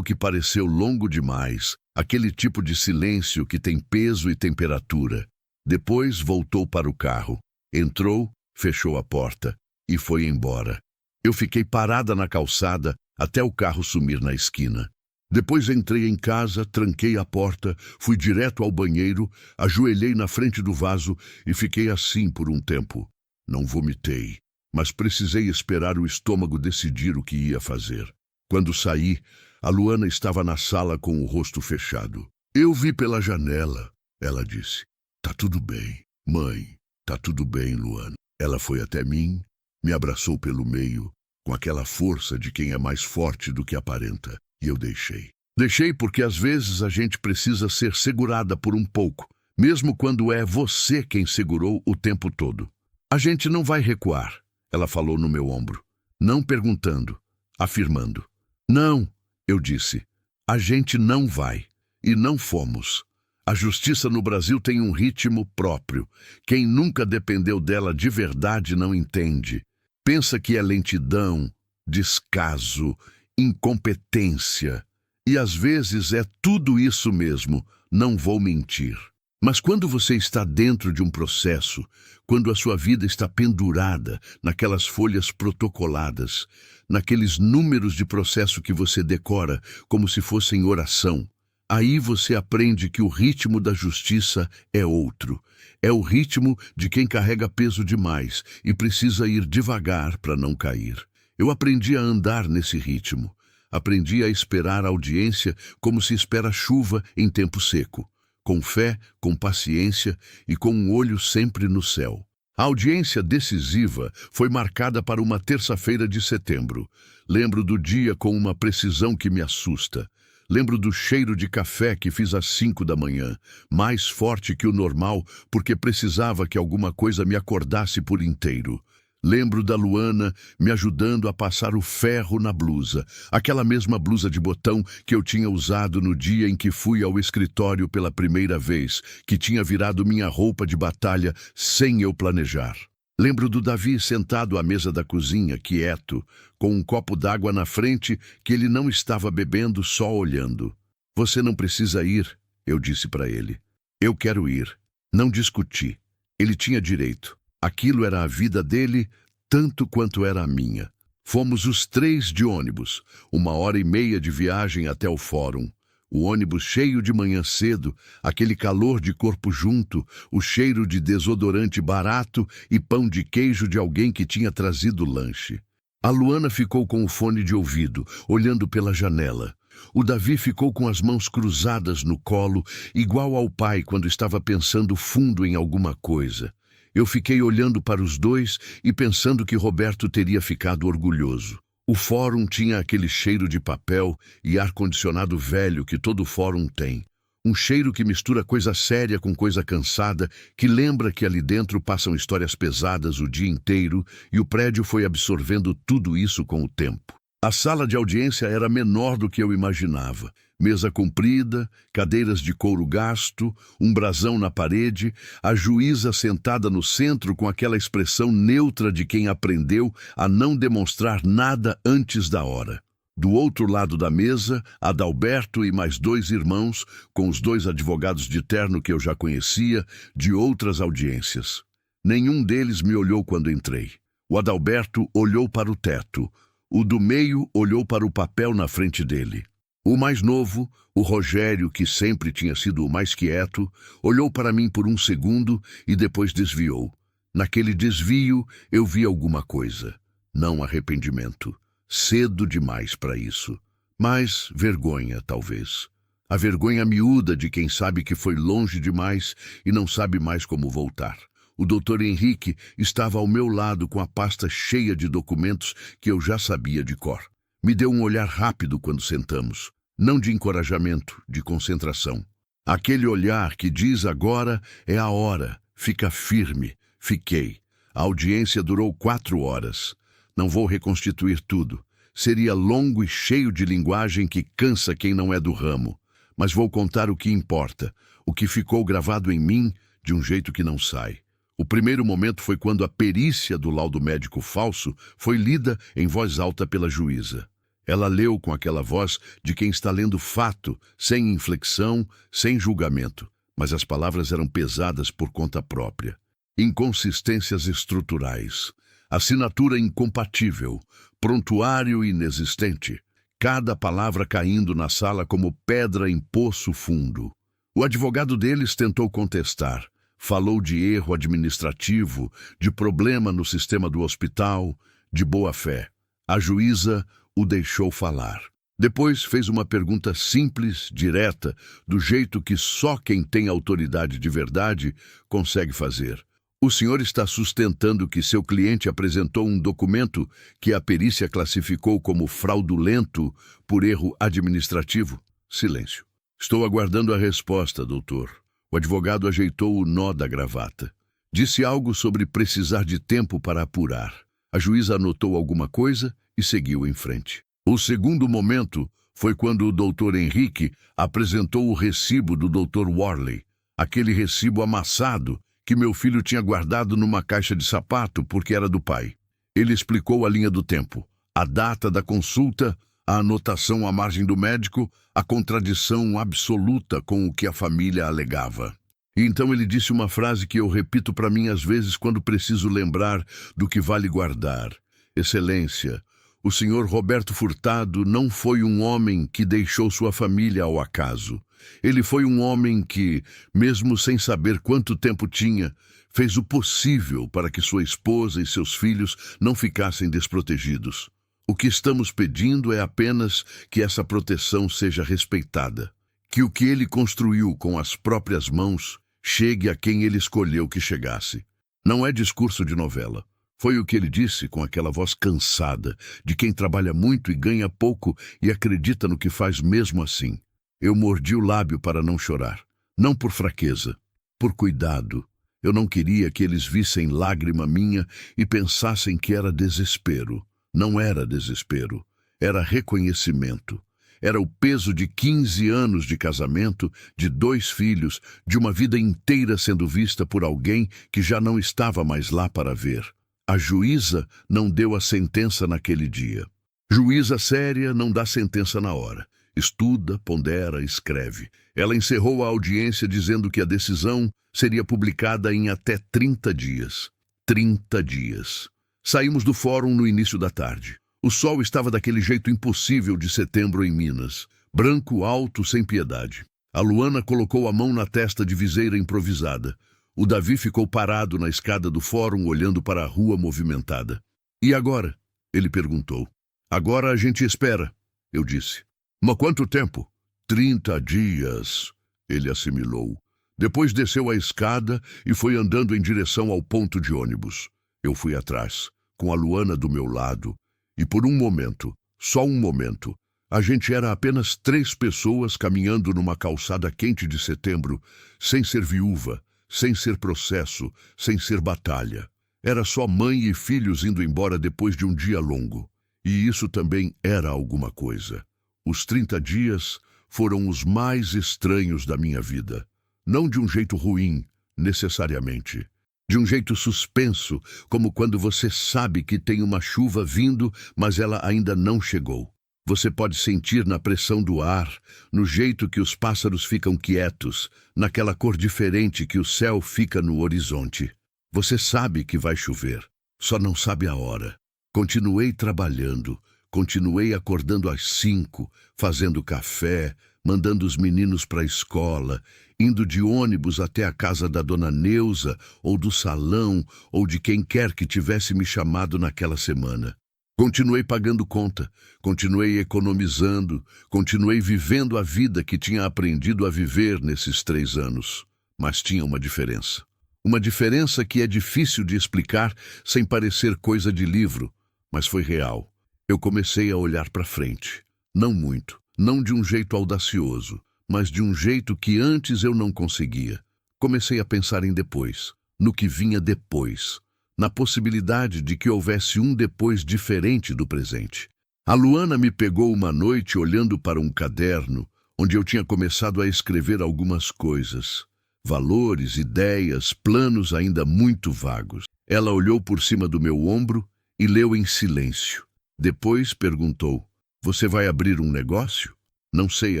que pareceu longo demais, aquele tipo de silêncio que tem peso e temperatura. Depois voltou para o carro. Entrou, fechou a porta e foi embora. Eu fiquei parada na calçada até o carro sumir na esquina. Depois entrei em casa, tranquei a porta, fui direto ao banheiro, ajoelhei na frente do vaso e fiquei assim por um tempo. Não vomitei, mas precisei esperar o estômago decidir o que ia fazer. Quando saí, a Luana estava na sala com o rosto fechado. Eu vi pela janela, ela disse. Tá tudo bem, mãe, tá tudo bem, Luana. Ela foi até mim, me abraçou pelo meio, com aquela força de quem é mais forte do que aparenta, e eu deixei. Deixei porque às vezes a gente precisa ser segurada por um pouco, mesmo quando é você quem segurou o tempo todo. A gente não vai recuar, ela falou no meu ombro, não perguntando, afirmando. Não, Eu disse: a gente não vai. E não fomos. A justiça no Brasil tem um ritmo próprio. Quem nunca dependeu dela de verdade não entende. Pensa que é lentidão, descaso, incompetência. E às vezes é tudo isso mesmo, não vou mentir. Mas quando você está dentro de um processo, quando a sua vida está pendurada naquelas folhas protocoladas, naqueles números de processo que você decora como se fossem oração, aí você aprende que o ritmo da justiça é outro. É o ritmo de quem carrega peso demais e precisa ir devagar para não cair. Eu aprendi a andar nesse ritmo. Aprendi a esperar a audiência como se espera chuva em tempo seco. Com fé, com paciência e com um olho sempre no céu. A audiência decisiva foi marcada para uma terça-feira de setembro. Lembro do dia com uma precisão que me assusta. Lembro do cheiro de café que fiz às 5 da manhã, mais forte que o normal, porque precisava que alguma coisa me acordasse por inteiro. Lembro da Luana me ajudando a passar o ferro na blusa, aquela mesma blusa de botão que eu tinha usado no dia em que fui ao escritório pela primeira vez, que tinha virado minha roupa de batalha sem eu planejar. Lembro do Davi sentado à mesa da cozinha, quieto, com um copo d'água na frente que ele não estava bebendo, só olhando. Você não precisa ir, eu disse para ele. Eu quero ir. Não discuti. Ele tinha direito. Aquilo era a vida dele, tanto quanto era a minha. Fomos os 3 de ônibus, 1h30 de viagem até o fórum. O ônibus cheio de manhã cedo, aquele calor de corpo junto, o cheiro de desodorante barato e pão de queijo de alguém que tinha trazido lanche. A Luana ficou com o fone de ouvido, olhando pela janela. O Davi ficou com as mãos cruzadas no colo, igual ao pai quando estava pensando fundo em alguma coisa. Eu fiquei olhando para os dois e pensando que Roberto teria ficado orgulhoso. O fórum tinha aquele cheiro de papel e ar-condicionado velho que todo fórum tem. Um cheiro que mistura coisa séria com coisa cansada, que lembra que ali dentro passam histórias pesadas o dia inteiro e o prédio foi absorvendo tudo isso com o tempo. A sala de audiência era menor do que eu imaginava. Mesa comprida, cadeiras de couro gasto, um brasão na parede, a juíza sentada no centro com aquela expressão neutra de quem aprendeu a não demonstrar nada antes da hora. Do outro lado da mesa, Adalberto e mais 2 irmãos, com os 2 advogados de terno que eu já conhecia, de outras audiências. Nenhum deles me olhou quando entrei. O Adalberto olhou para o teto. O do meio olhou para o papel na frente dele. O mais novo, o Rogério, que sempre tinha sido o mais quieto, olhou para mim por um segundo e depois desviou. Naquele desvio, eu vi alguma coisa. Não arrependimento. Cedo demais para isso. Mas vergonha, talvez. A vergonha miúda de quem sabe que foi longe demais e não sabe mais como voltar. O doutor Henrique estava ao meu lado com a pasta cheia de documentos que eu já sabia de cor. Me deu um olhar rápido quando sentamos. Não de encorajamento, de concentração. Aquele olhar que diz agora é a hora. Fica firme. Fiquei. A audiência durou 4 horas. Não vou reconstituir tudo. Seria longo e cheio de linguagem que cansa quem não é do ramo. Mas vou contar o que importa, o que ficou gravado em mim de um jeito que não sai. O primeiro momento foi quando a perícia do laudo médico falso foi lida em voz alta pela juíza. Ela leu com aquela voz de quem está lendo fato, sem inflexão, sem julgamento, mas as palavras eram pesadas por conta própria. Inconsistências estruturais, assinatura incompatível, prontuário inexistente, cada palavra caindo na sala como pedra em poço fundo. O advogado deles tentou contestar. Falou de erro administrativo, de problema no sistema do hospital, de boa-fé. A juíza o deixou falar. Depois fez uma pergunta simples, direta, do jeito que só quem tem autoridade de verdade consegue fazer. O senhor está sustentando que seu cliente apresentou um documento que a perícia classificou como fraudulento por erro administrativo? Silêncio. Estou aguardando a resposta, doutor. O advogado ajeitou o nó da gravata. Disse algo sobre precisar de tempo para apurar. A juíza anotou alguma coisa e seguiu em frente. O segundo momento Foi quando o Dr. Henrique apresentou o recibo do Dr. Worley, aquele recibo amassado que meu filho tinha guardado numa caixa de sapato porque era do pai. Ele explicou a linha do tempo, a data da consulta, a anotação à margem do médico, a contradição absoluta com o que a família alegava. E então ele disse uma frase que eu repito para mim às vezes quando preciso lembrar do que vale guardar. Excelência, o senhor Roberto Furtado não foi um homem que deixou sua família ao acaso. Ele foi um homem que, mesmo sem saber quanto tempo tinha, fez o possível para que sua esposa e seus filhos não ficassem desprotegidos. O que estamos pedindo é apenas que essa proteção seja respeitada, que o que ele construiu com as próprias mãos chegue a quem ele escolheu que chegasse. Não é discurso de novela. Foi o que ele disse com aquela voz cansada, de quem trabalha muito e ganha pouco e acredita no que faz mesmo assim. Eu mordi o lábio para não chorar. Não por fraqueza, por cuidado. Eu não queria que eles vissem lágrima minha e pensassem que era desespero. Não era desespero, era reconhecimento. Era o peso de 15 anos de casamento, de 2 filhos, de uma vida inteira sendo vista por alguém que já não estava mais lá para ver. A juíza não deu a sentença naquele dia. Juíza séria não dá sentença na hora. Estuda, pondera, escreve. Ela encerrou a audiência dizendo que a decisão seria publicada em até 30 dias. 30 dias. Saímos do fórum no início da tarde. O sol estava daquele jeito impossível de setembro em Minas. Branco, alto, sem piedade. A Luana colocou a mão na testa de viseira improvisada. O Davi ficou parado na escada do fórum, olhando para a rua movimentada. E agora? Ele perguntou. Agora a gente espera, eu disse. Mas quanto tempo? 30 dias, ele assimilou. Depois desceu a escada e foi andando em direção ao ponto de ônibus. Eu fui atrás, com a Luana do meu lado, e por um momento, só um momento, a gente era apenas 3 pessoas caminhando numa calçada quente de setembro, sem ser viúva, sem ser processo, sem ser batalha. Era só mãe e filhos indo embora depois de um dia longo. E isso também era alguma coisa. Os 30 dias foram os mais estranhos da minha vida. Não de um jeito ruim, necessariamente. De um jeito suspenso, como quando você sabe que tem uma chuva vindo, mas ela ainda não chegou. Você pode sentir na pressão do ar, no jeito que os pássaros ficam quietos, naquela cor diferente que o céu fica no horizonte. Você sabe que vai chover, só não sabe a hora. Continuei trabalhando, continuei acordando às 5, fazendo café, mandando os meninos para a escola, indo de ônibus até a casa da dona Neuza, ou do salão, ou de quem quer que tivesse me chamado naquela semana. Continuei pagando conta, continuei economizando, continuei vivendo a vida que tinha aprendido a viver nesses 3 anos. Mas tinha uma diferença. Uma diferença que é difícil de explicar sem parecer coisa de livro, mas foi real. Eu comecei a olhar para frente. Não muito, não de um jeito audacioso, mas de um jeito que antes eu não conseguia. Comecei a pensar em depois, no que vinha depois, na possibilidade de que houvesse um depois diferente do presente. A Luana me pegou uma noite olhando para um caderno, onde eu tinha começado a escrever algumas coisas. Valores, ideias, planos ainda muito vagos. Ela olhou por cima do meu ombro e leu em silêncio. Depois perguntou, você vai abrir um negócio? Não sei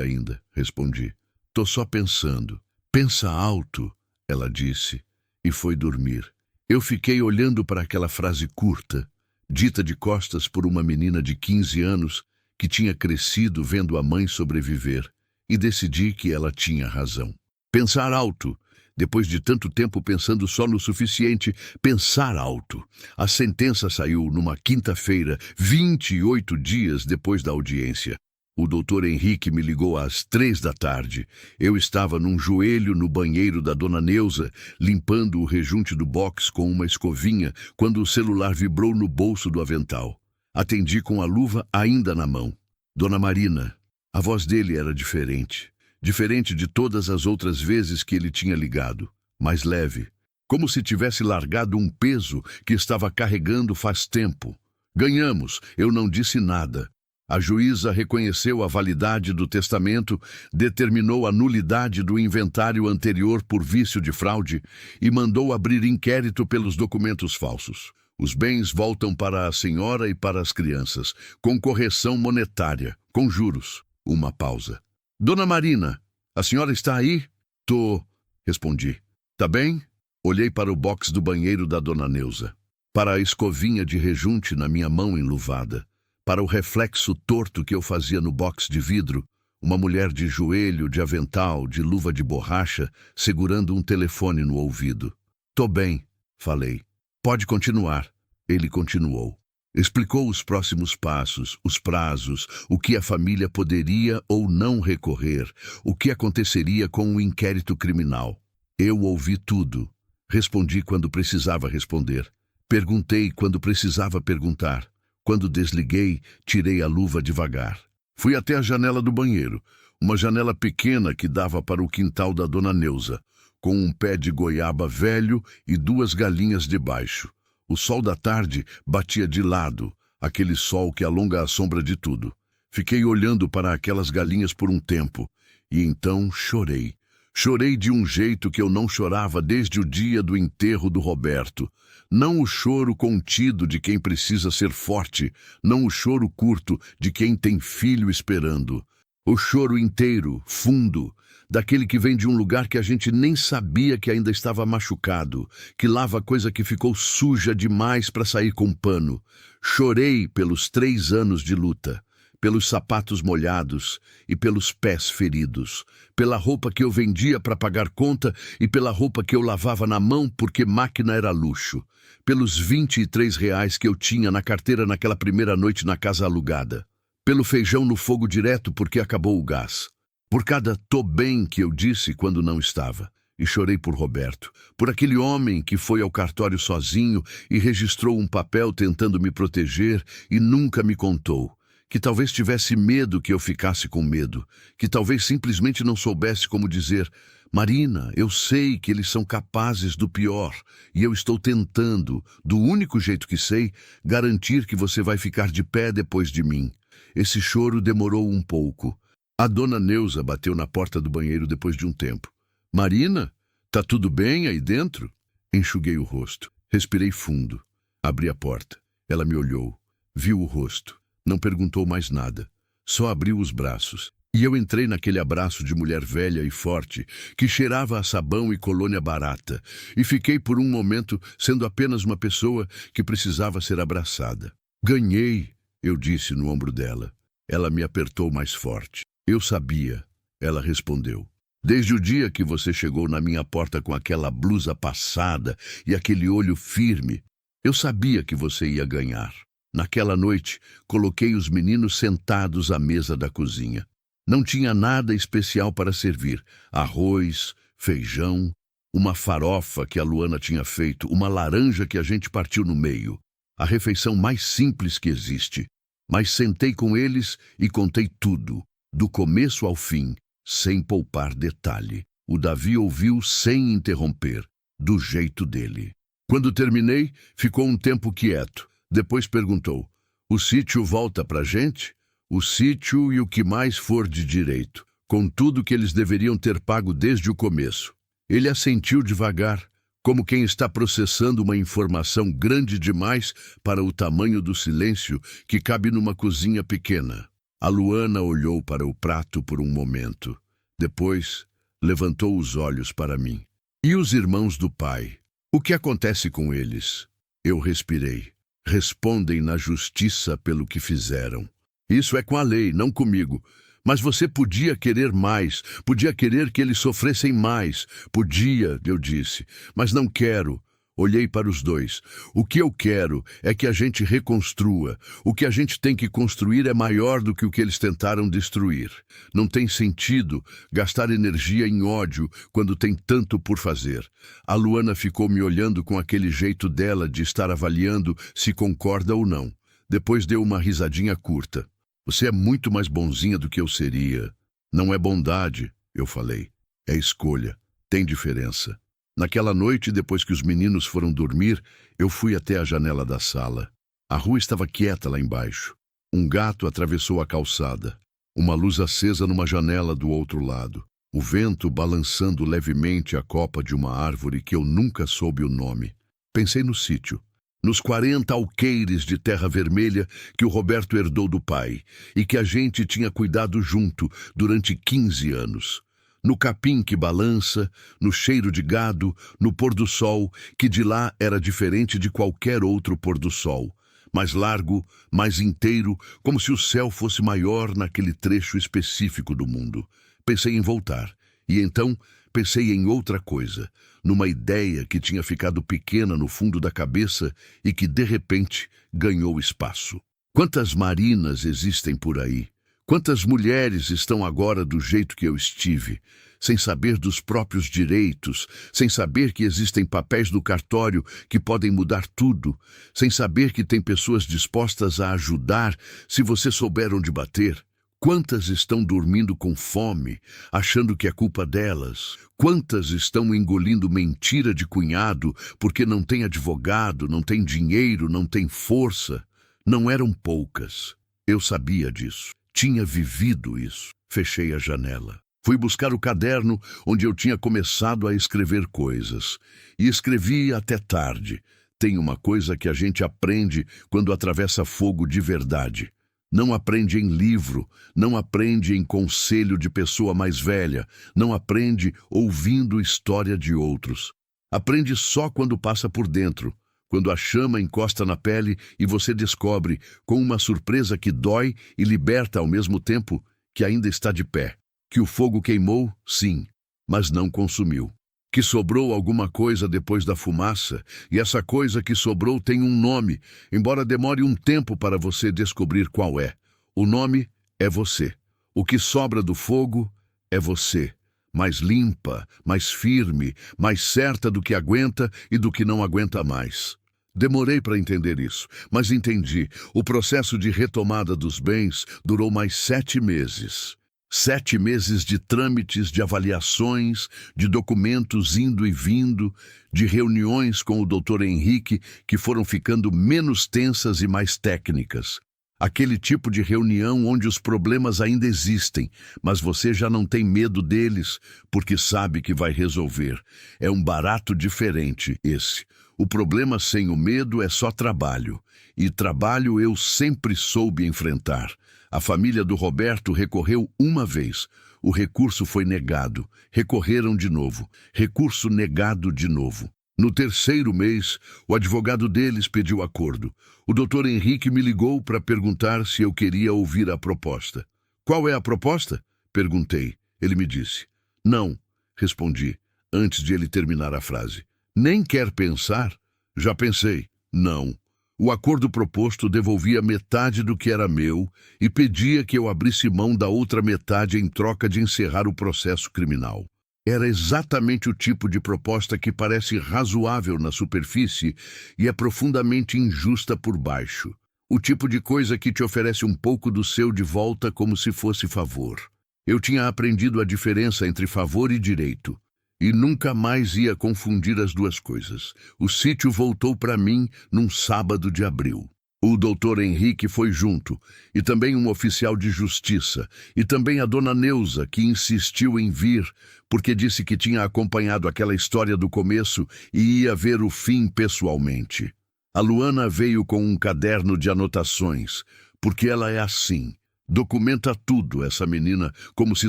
ainda, respondi. Tô só pensando. Pensa alto, ela disse, e foi dormir. Eu fiquei olhando para aquela frase curta, dita de costas por uma menina de 15 anos que tinha crescido vendo a mãe sobreviver, e decidi que ela tinha razão. Pensar alto, depois de tanto tempo pensando só no suficiente, pensar alto. A sentença saiu numa quinta-feira, 28 dias depois da audiência. O doutor Henrique me ligou às 3 da tarde. Eu estava num joelho no banheiro da dona Neuza, limpando o rejunte do box com uma escovinha, quando o celular vibrou no bolso do avental. Atendi com a luva ainda na mão. Dona Marina. A voz dele era diferente. Diferente de todas as outras vezes que ele tinha ligado. Mais leve. Como se tivesse largado um peso que estava carregando faz tempo. Ganhamos. Eu não disse nada. A juíza reconheceu a validade do testamento, determinou a nulidade do inventário anterior por vício de fraude e mandou abrir inquérito pelos documentos falsos. Os bens voltam para a senhora e para as crianças, com correção monetária, com juros. Uma pausa. Dona Marina, a senhora está aí? Tô, respondi. Tá bem? Olhei para o box do banheiro da Dona Neuza, para a escovinha de rejunte na minha mão enluvada, para o reflexo torto que eu fazia no box de vidro, uma mulher de joelho, de avental, de luva de borracha, segurando um telefone no ouvido. Tô bem, falei. Pode continuar. Ele continuou. Explicou os próximos passos, os prazos, o que a família poderia ou não recorrer, o que aconteceria com o inquérito criminal. Eu ouvi tudo. Respondi quando precisava responder. Perguntei quando precisava perguntar. Quando desliguei, tirei a luva devagar. Fui até a janela do banheiro, uma janela pequena que dava para o quintal da Dona Neuza, com um pé de goiaba velho e 2 galinhas debaixo. O sol da tarde batia de lado, aquele sol que alonga a sombra de tudo. Fiquei olhando para aquelas galinhas por um tempo, e então chorei. Chorei de um jeito que eu não chorava desde o dia do enterro do Roberto. Não o choro contido de quem precisa ser forte, não o choro curto de quem tem filho esperando. O choro inteiro, fundo, daquele que vem de um lugar que a gente nem sabia que ainda estava machucado, que lava coisa que ficou suja demais para sair com pano. Chorei pelos 3 anos de luta, pelos sapatos molhados e pelos pés feridos, pela roupa que eu vendia para pagar conta e pela roupa que eu lavava na mão porque máquina era luxo, pelos R$ 23 que eu tinha na carteira naquela primeira noite na casa alugada, pelo feijão no fogo direto porque acabou o gás, por cada "tô bem" que eu disse quando não estava. E chorei por Roberto, por aquele homem que foi ao cartório sozinho e registrou um papel tentando me proteger e nunca me contou. Que talvez tivesse medo que eu ficasse com medo, que talvez simplesmente não soubesse como dizer: Marina, eu sei que eles são capazes do pior e eu estou tentando, do único jeito que sei, garantir que você vai ficar de pé depois de mim. Esse choro demorou um pouco. A Dona Neuza bateu na porta do banheiro depois de um tempo. Marina, tá tudo bem aí dentro? Enxuguei o rosto, respirei fundo, abri a porta. Ela me olhou, viu o rosto. Não perguntou mais nada, só abriu os braços. E eu entrei naquele abraço de mulher velha e forte, que cheirava a sabão e colônia barata, e fiquei por um momento sendo apenas uma pessoa que precisava ser abraçada. Ganhei, eu disse no ombro dela. Ela me apertou mais forte. Eu sabia, ela respondeu. Desde o dia que você chegou na minha porta com aquela blusa passada e aquele olho firme, eu sabia que você ia ganhar. Naquela noite, coloquei os meninos sentados à mesa da cozinha. Não tinha nada especial para servir. Arroz, feijão, uma farofa que a Luana tinha feito, uma laranja que a gente partiu no meio. A refeição mais simples que existe. Mas sentei com eles e contei tudo, do começo ao fim, sem poupar detalhe. O Davi ouviu sem interromper, do jeito dele. Quando terminei, ficou um tempo quieto. Depois perguntou: o sítio volta pra gente? O sítio e o que mais for de direito, com tudo que eles deveriam ter pago desde o começo. Ele assentiu devagar, como quem está processando uma informação grande demais para o tamanho do silêncio que cabe numa cozinha pequena. A Luana olhou para o prato por um momento. Depois, levantou os olhos para mim. E os irmãos do pai? O que acontece com eles? Eu respirei. Respondem na justiça pelo que fizeram. Isso é com a lei, não comigo. Mas você podia querer mais, podia querer que eles sofressem mais. Podia, eu disse, mas não quero. Olhei para os dois. O que eu quero é que a gente reconstrua. O que a gente tem que construir é maior do que o que eles tentaram destruir. Não tem sentido gastar energia em ódio quando tem tanto por fazer. A Luana ficou me olhando com aquele jeito dela de estar avaliando se concorda ou não. Depois deu uma risadinha curta. Você é muito mais bonzinha do que eu seria. Não é bondade, eu falei. É escolha. Tem diferença. Naquela noite, depois que os meninos foram dormir, eu fui até a janela da sala. A rua estava quieta lá embaixo. Um gato atravessou a calçada. Uma luz acesa numa janela do outro lado. O vento balançando levemente a copa de uma árvore que eu nunca soube o nome. Pensei no sítio. Nos 40 alqueires de terra vermelha que o Roberto herdou do pai e que a gente tinha cuidado junto durante 15 anos. No capim que balança, no cheiro de gado, no pôr do sol, que de lá era diferente de qualquer outro pôr do sol. Mais largo, mais inteiro, como se o céu fosse maior naquele trecho específico do mundo. Pensei em voltar. E então pensei em outra coisa, numa ideia que tinha ficado pequena no fundo da cabeça e que, de repente, ganhou espaço. Quantas Marinas existem por aí? Quantas mulheres estão agora do jeito que eu estive, sem saber dos próprios direitos, sem saber que existem papéis no cartório que podem mudar tudo, sem saber que tem pessoas dispostas a ajudar se você souber onde bater? Quantas estão dormindo com fome, achando que é culpa delas? Quantas estão engolindo mentira de cunhado porque não tem advogado, não tem dinheiro, não tem força? Não eram poucas. Eu sabia disso. Tinha vivido isso. Fechei a janela. Fui buscar o caderno onde eu tinha começado a escrever coisas. E escrevi até tarde. Tem uma coisa que a gente aprende quando atravessa fogo de verdade. Não aprende em livro, não aprende em conselho de pessoa mais velha, não aprende ouvindo história de outros. Aprende só quando passa por dentro, quando a chama encosta na pele e você descobre, com uma surpresa que dói e liberta ao mesmo tempo, que ainda está de pé. Que o fogo queimou, sim, mas não consumiu. Que sobrou alguma coisa depois da fumaça, e essa coisa que sobrou tem um nome, embora demore um tempo para você descobrir qual é. O nome é você. O que sobra do fogo é você. Mais limpa, mais firme, mais certa do que aguenta e do que não aguenta mais. Demorei para entender isso, mas entendi. O processo de retomada dos bens durou mais 7 meses. 7 meses de trâmites, de avaliações, de documentos indo e vindo, de reuniões com o Dr. Henrique que foram ficando menos tensas e mais técnicas. Aquele tipo de reunião onde os problemas ainda existem, mas você já não tem medo deles porque sabe que vai resolver. É um barato diferente esse. O problema sem o medo é só trabalho. E trabalho eu sempre soube enfrentar. A família do Roberto recorreu uma vez. O recurso foi negado. Recorreram de novo. Recurso negado de novo. No 3º mês, o advogado deles pediu acordo. O Dr. Henrique me ligou para perguntar se eu queria ouvir a proposta. Qual é a proposta? Perguntei. Ele me disse. Não, respondi, antes de ele terminar a frase. Nem quer pensar? Já pensei. Não. O acordo proposto devolvia metade do que era meu e pedia que eu abrisse mão da outra metade em troca de encerrar o processo criminal. Era exatamente o tipo de proposta que parece razoável na superfície e é profundamente injusta por baixo. O tipo de coisa que te oferece um pouco do seu de volta como se fosse favor. Eu tinha aprendido a diferença entre favor e direito. E nunca mais ia confundir as duas coisas. O sítio voltou para mim num sábado de abril. O Dr. Henrique foi junto, e também um oficial de justiça, e também a dona Neuza, que insistiu em vir, porque disse que tinha acompanhado aquela história do começo e ia ver o fim pessoalmente. A Luana veio com um caderno de anotações, porque ela é assim. Documenta tudo, essa menina, como se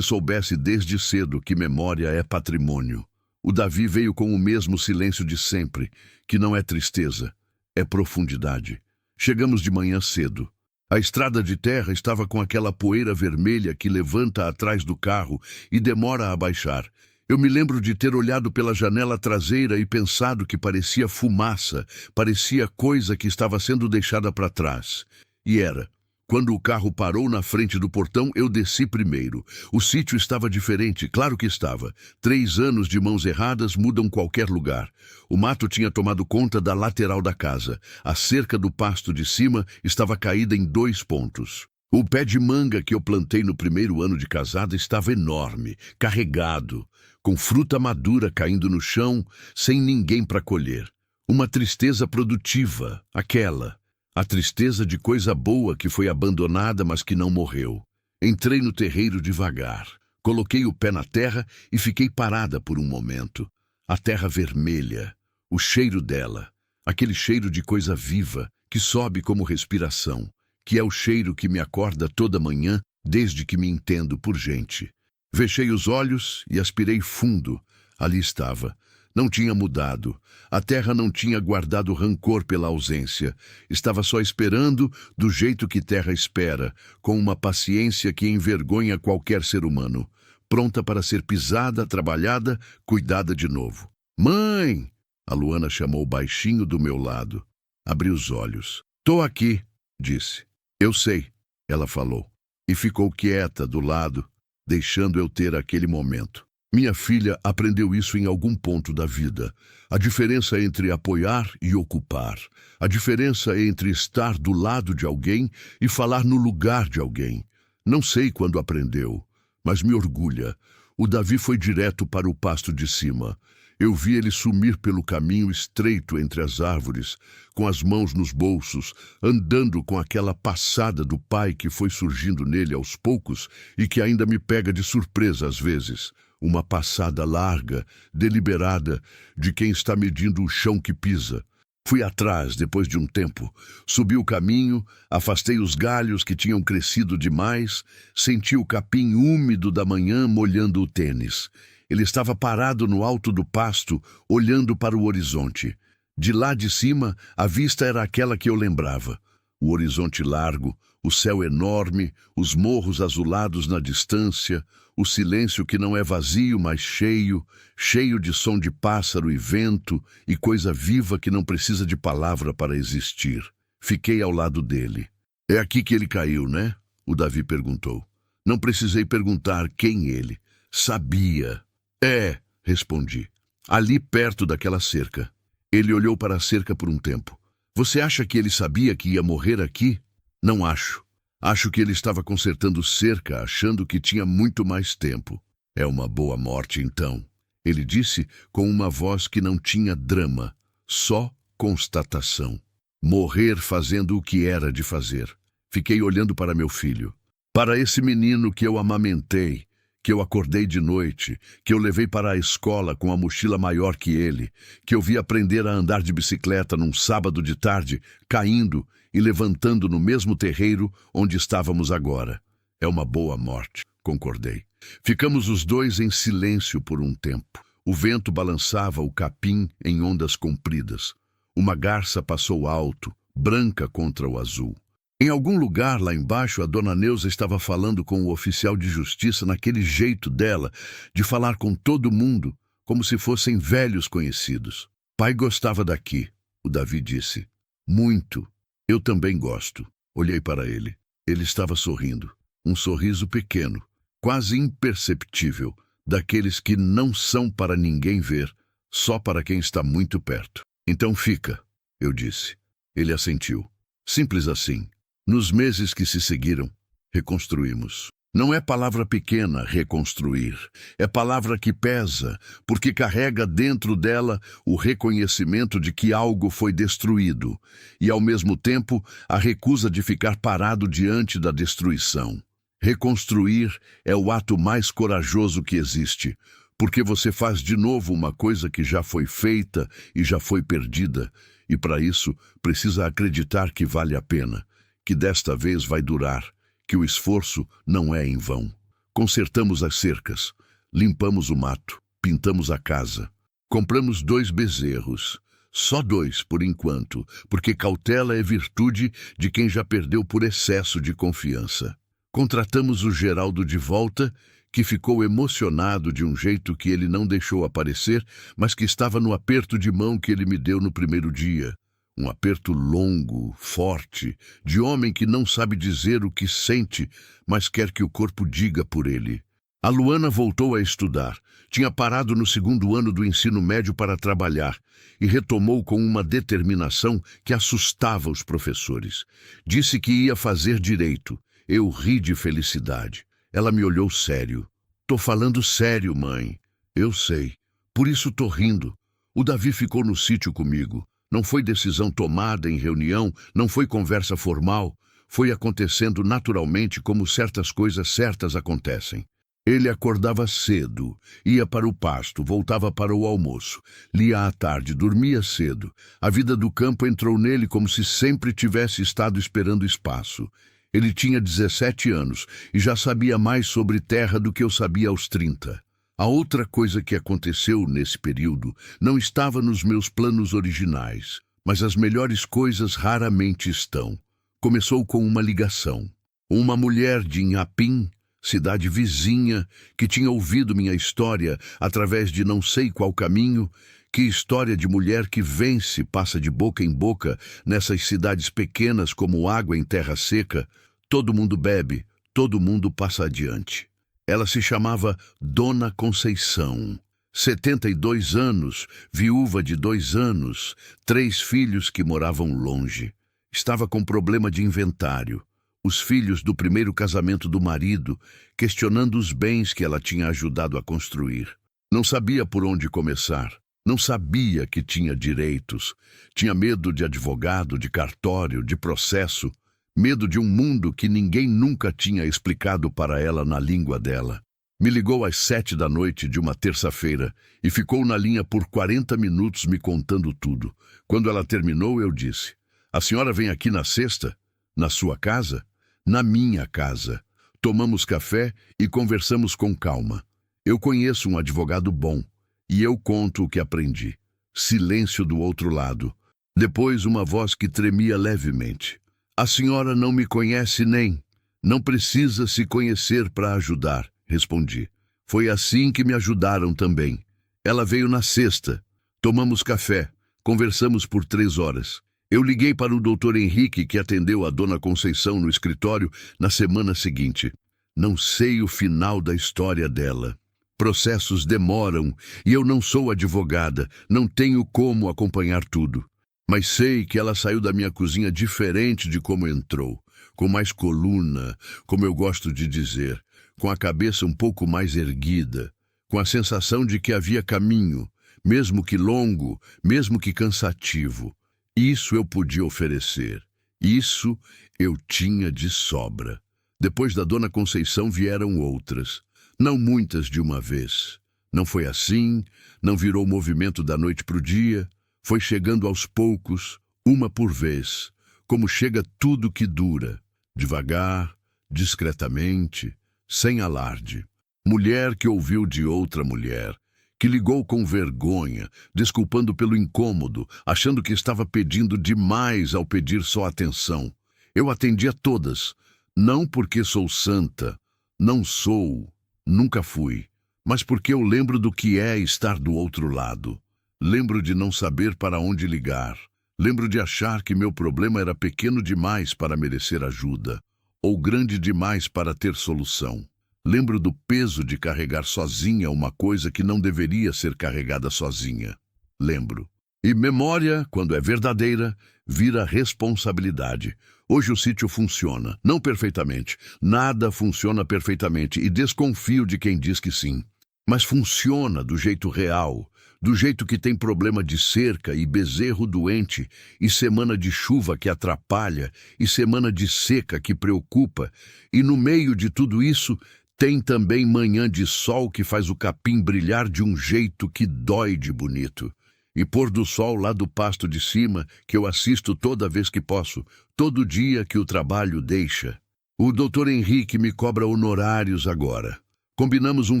soubesse desde cedo que memória é patrimônio. O Davi veio com o mesmo silêncio de sempre, que não é tristeza, é profundidade. Chegamos de manhã cedo. A estrada de terra estava com aquela poeira vermelha que levanta atrás do carro e demora a baixar. Eu me lembro de ter olhado pela janela traseira e pensado que parecia fumaça, parecia coisa que estava sendo deixada para trás. E era. Quando o carro parou na frente do portão, eu desci primeiro. O sítio estava diferente, claro que estava. 3 anos de mãos erradas mudam qualquer lugar. O mato tinha tomado conta da lateral da casa. A cerca do pasto de cima estava caída em 2 pontos. O pé de manga que eu plantei no 1º ano de casada estava enorme, carregado, com fruta madura caindo no chão, sem ninguém para colher. Uma tristeza produtiva, aquela. A tristeza de coisa boa que foi abandonada, mas que não morreu. Entrei no terreiro devagar. Coloquei o pé na terra e fiquei parada por um momento. A terra vermelha, o cheiro dela, aquele cheiro de coisa viva que sobe como respiração, que é o cheiro que me acorda toda manhã desde que me entendo por gente. Fechei os olhos e aspirei fundo. Ali estava. Não tinha mudado. A terra não tinha guardado rancor pela ausência. Estava só esperando do jeito que terra espera, com uma paciência que envergonha qualquer ser humano, pronta para ser pisada, trabalhada, cuidada de novo. Mãe! A Luana chamou baixinho do meu lado. Abri os olhos. Tô aqui, disse. Eu sei, ela falou. E ficou quieta do lado, deixando eu ter aquele momento. Minha filha aprendeu isso em algum ponto da vida. A diferença entre apoiar e ocupar. A diferença entre estar do lado de alguém e falar no lugar de alguém. Não sei quando aprendeu, mas me orgulha. O Davi foi direto para o pasto de cima. Eu vi ele sumir pelo caminho estreito entre as árvores, com as mãos nos bolsos, andando com aquela passada do pai que foi surgindo nele aos poucos e que ainda me pega de surpresa às vezes. Uma passada larga, deliberada, de quem está medindo o chão que pisa. Fui atrás, depois de um tempo. Subi o caminho, afastei os galhos que tinham crescido demais, senti o capim úmido da manhã molhando o tênis. Ele estava parado no alto do pasto, olhando para o horizonte. De lá de cima, a vista era aquela que eu lembrava. O horizonte largo, o céu enorme, os morros azulados na distância, o silêncio que não é vazio, mas cheio, cheio de som de pássaro e vento e coisa viva que não precisa de palavra para existir. Fiquei ao lado dele. É aqui que ele caiu, né? O Davi perguntou. Não precisei perguntar quem ele. Sabia. É, respondi. Ali perto daquela cerca. Ele olhou para a cerca por um tempo. Você acha que ele sabia que ia morrer aqui? Não acho. Acho que ele estava consertando cerca, achando que tinha muito mais tempo. É uma boa morte, então. Ele disse com uma voz que não tinha drama, só constatação. Morrer fazendo o que era de fazer. Fiquei olhando para meu filho. Para esse menino que eu amamentei, que eu acordei de noite, que eu levei para a escola com a mochila maior que ele, que eu vi aprender a andar de bicicleta num sábado de tarde, caindo e levantando no mesmo terreiro onde estávamos agora. É uma boa morte, concordei. Ficamos os dois em silêncio por um tempo. O vento balançava o capim em ondas compridas. Uma garça passou alto, branca contra o azul. Em algum lugar lá embaixo, a dona Neuza estava falando com o oficial de justiça naquele jeito dela, de falar com todo mundo, como se fossem velhos conhecidos. Pai gostava daqui, o Davi disse. Muito. Eu também gosto. Olhei para ele. Ele estava sorrindo. Um sorriso pequeno, quase imperceptível, daqueles que não são para ninguém ver, só para quem está muito perto. Então fica, eu disse. Ele assentiu. Simples assim. Nos meses que se seguiram, reconstruímos. Não é palavra pequena, reconstruir. É palavra que pesa, porque carrega dentro dela o reconhecimento de que algo foi destruído e, ao mesmo tempo, a recusa de ficar parado diante da destruição. Reconstruir é o ato mais corajoso que existe, porque você faz de novo uma coisa que já foi feita e já foi perdida, e para isso precisa acreditar que vale a pena, que desta vez vai durar, que o esforço não é em vão. Consertamos as cercas, limpamos o mato, pintamos a casa, compramos 2 bezerros, só 2 por enquanto, porque cautela é virtude de quem já perdeu por excesso de confiança. Contratamos o Geraldo de volta, que ficou emocionado de um jeito que ele não deixou aparecer, mas que estava no aperto de mão que ele me deu no primeiro dia. Um aperto longo, forte, de homem que não sabe dizer o que sente, mas quer que o corpo diga por ele. A Luana voltou a estudar. Tinha parado no 2º ano do ensino médio para trabalhar e retomou com uma determinação que assustava os professores. Disse que ia fazer direito. Eu ri de felicidade. Ela me olhou sério. Tô falando sério, mãe. Eu sei. Por isso tô rindo. O Davi ficou no sítio comigo. Não foi decisão tomada em reunião, não foi conversa formal, foi acontecendo naturalmente como certas coisas certas acontecem. Ele acordava cedo, ia para o pasto, voltava para o almoço, lia à tarde, dormia cedo. A vida do campo entrou nele como se sempre tivesse estado esperando espaço. Ele tinha 17 anos e já sabia mais sobre terra do que eu sabia aos 30. A outra coisa que aconteceu nesse período não estava nos meus planos originais, mas as melhores coisas raramente estão. Começou com uma ligação. Uma mulher de Inhapim, cidade vizinha, que tinha ouvido minha história através de não sei qual caminho. Que história de mulher que vence, passa de boca em boca nessas cidades pequenas como água em terra seca. Todo mundo bebe, todo mundo passa adiante. Ela se chamava Dona Conceição. 72 anos, viúva de 2 anos, 3 filhos que moravam longe. Estava com problema de inventário. Os filhos do primeiro casamento do marido, questionando os bens que ela tinha ajudado a construir. Não sabia por onde começar. Não sabia que tinha direitos. Tinha medo de advogado, de cartório, de processo. Medo de um mundo que ninguém nunca tinha explicado para ela na língua dela. Me ligou às 7 da noite de uma terça-feira e ficou na linha por 40 minutos me contando tudo. Quando ela terminou, eu disse: "A senhora vem aqui na sexta? Na sua casa?" "Na minha casa." Tomamos café e conversamos com calma. Eu conheço um advogado bom e eu conto o que aprendi. Silêncio do outro lado. Depois uma voz que tremia levemente. "A senhora não me conhece nem. Não precisa se conhecer para ajudar", respondi. "Foi assim que me ajudaram também." Ela veio na sexta. Tomamos café. Conversamos por 3 horas. Eu liguei para o Dr. Henrique, que atendeu a Dona Conceição no escritório na semana seguinte. Não sei o final da história dela. Processos demoram e eu não sou advogada, não tenho como acompanhar tudo. Mas sei que ela saiu da minha cozinha diferente de como entrou, com mais coluna, como eu gosto de dizer, com a cabeça um pouco mais erguida, com a sensação de que havia caminho, mesmo que longo, mesmo que cansativo. Isso eu podia oferecer. Isso eu tinha de sobra. Depois da Dona Conceição vieram outras, não muitas de uma vez. Não foi assim, não virou movimento da noite para o dia. Foi chegando aos poucos, uma por vez, como chega tudo que dura, devagar, discretamente, sem alarde. Mulher que ouviu de outra mulher, que ligou com vergonha, desculpando pelo incômodo, achando que estava pedindo demais ao pedir só atenção. Eu atendi a todas, não porque sou santa, não sou, nunca fui, mas porque eu lembro do que é estar do outro lado. Lembro de não saber para onde ligar. Lembro de achar que meu problema era pequeno demais para merecer ajuda, ou grande demais para ter solução. Lembro do peso de carregar sozinha uma coisa que não deveria ser carregada sozinha. Lembro. E memória, quando é verdadeira, vira responsabilidade. Hoje o sítio funciona, não perfeitamente. Nada funciona perfeitamente e desconfio de quem diz que sim. Mas funciona do jeito real. Do jeito que tem problema de cerca e bezerro doente, e semana de chuva que atrapalha, e semana de seca que preocupa, e no meio de tudo isso, tem também manhã de sol que faz o capim brilhar de um jeito que dói de bonito. E pôr do sol lá do pasto de cima, que eu assisto toda vez que posso, todo dia que o trabalho deixa. O Dr. Henrique me cobra honorários agora. Combinamos um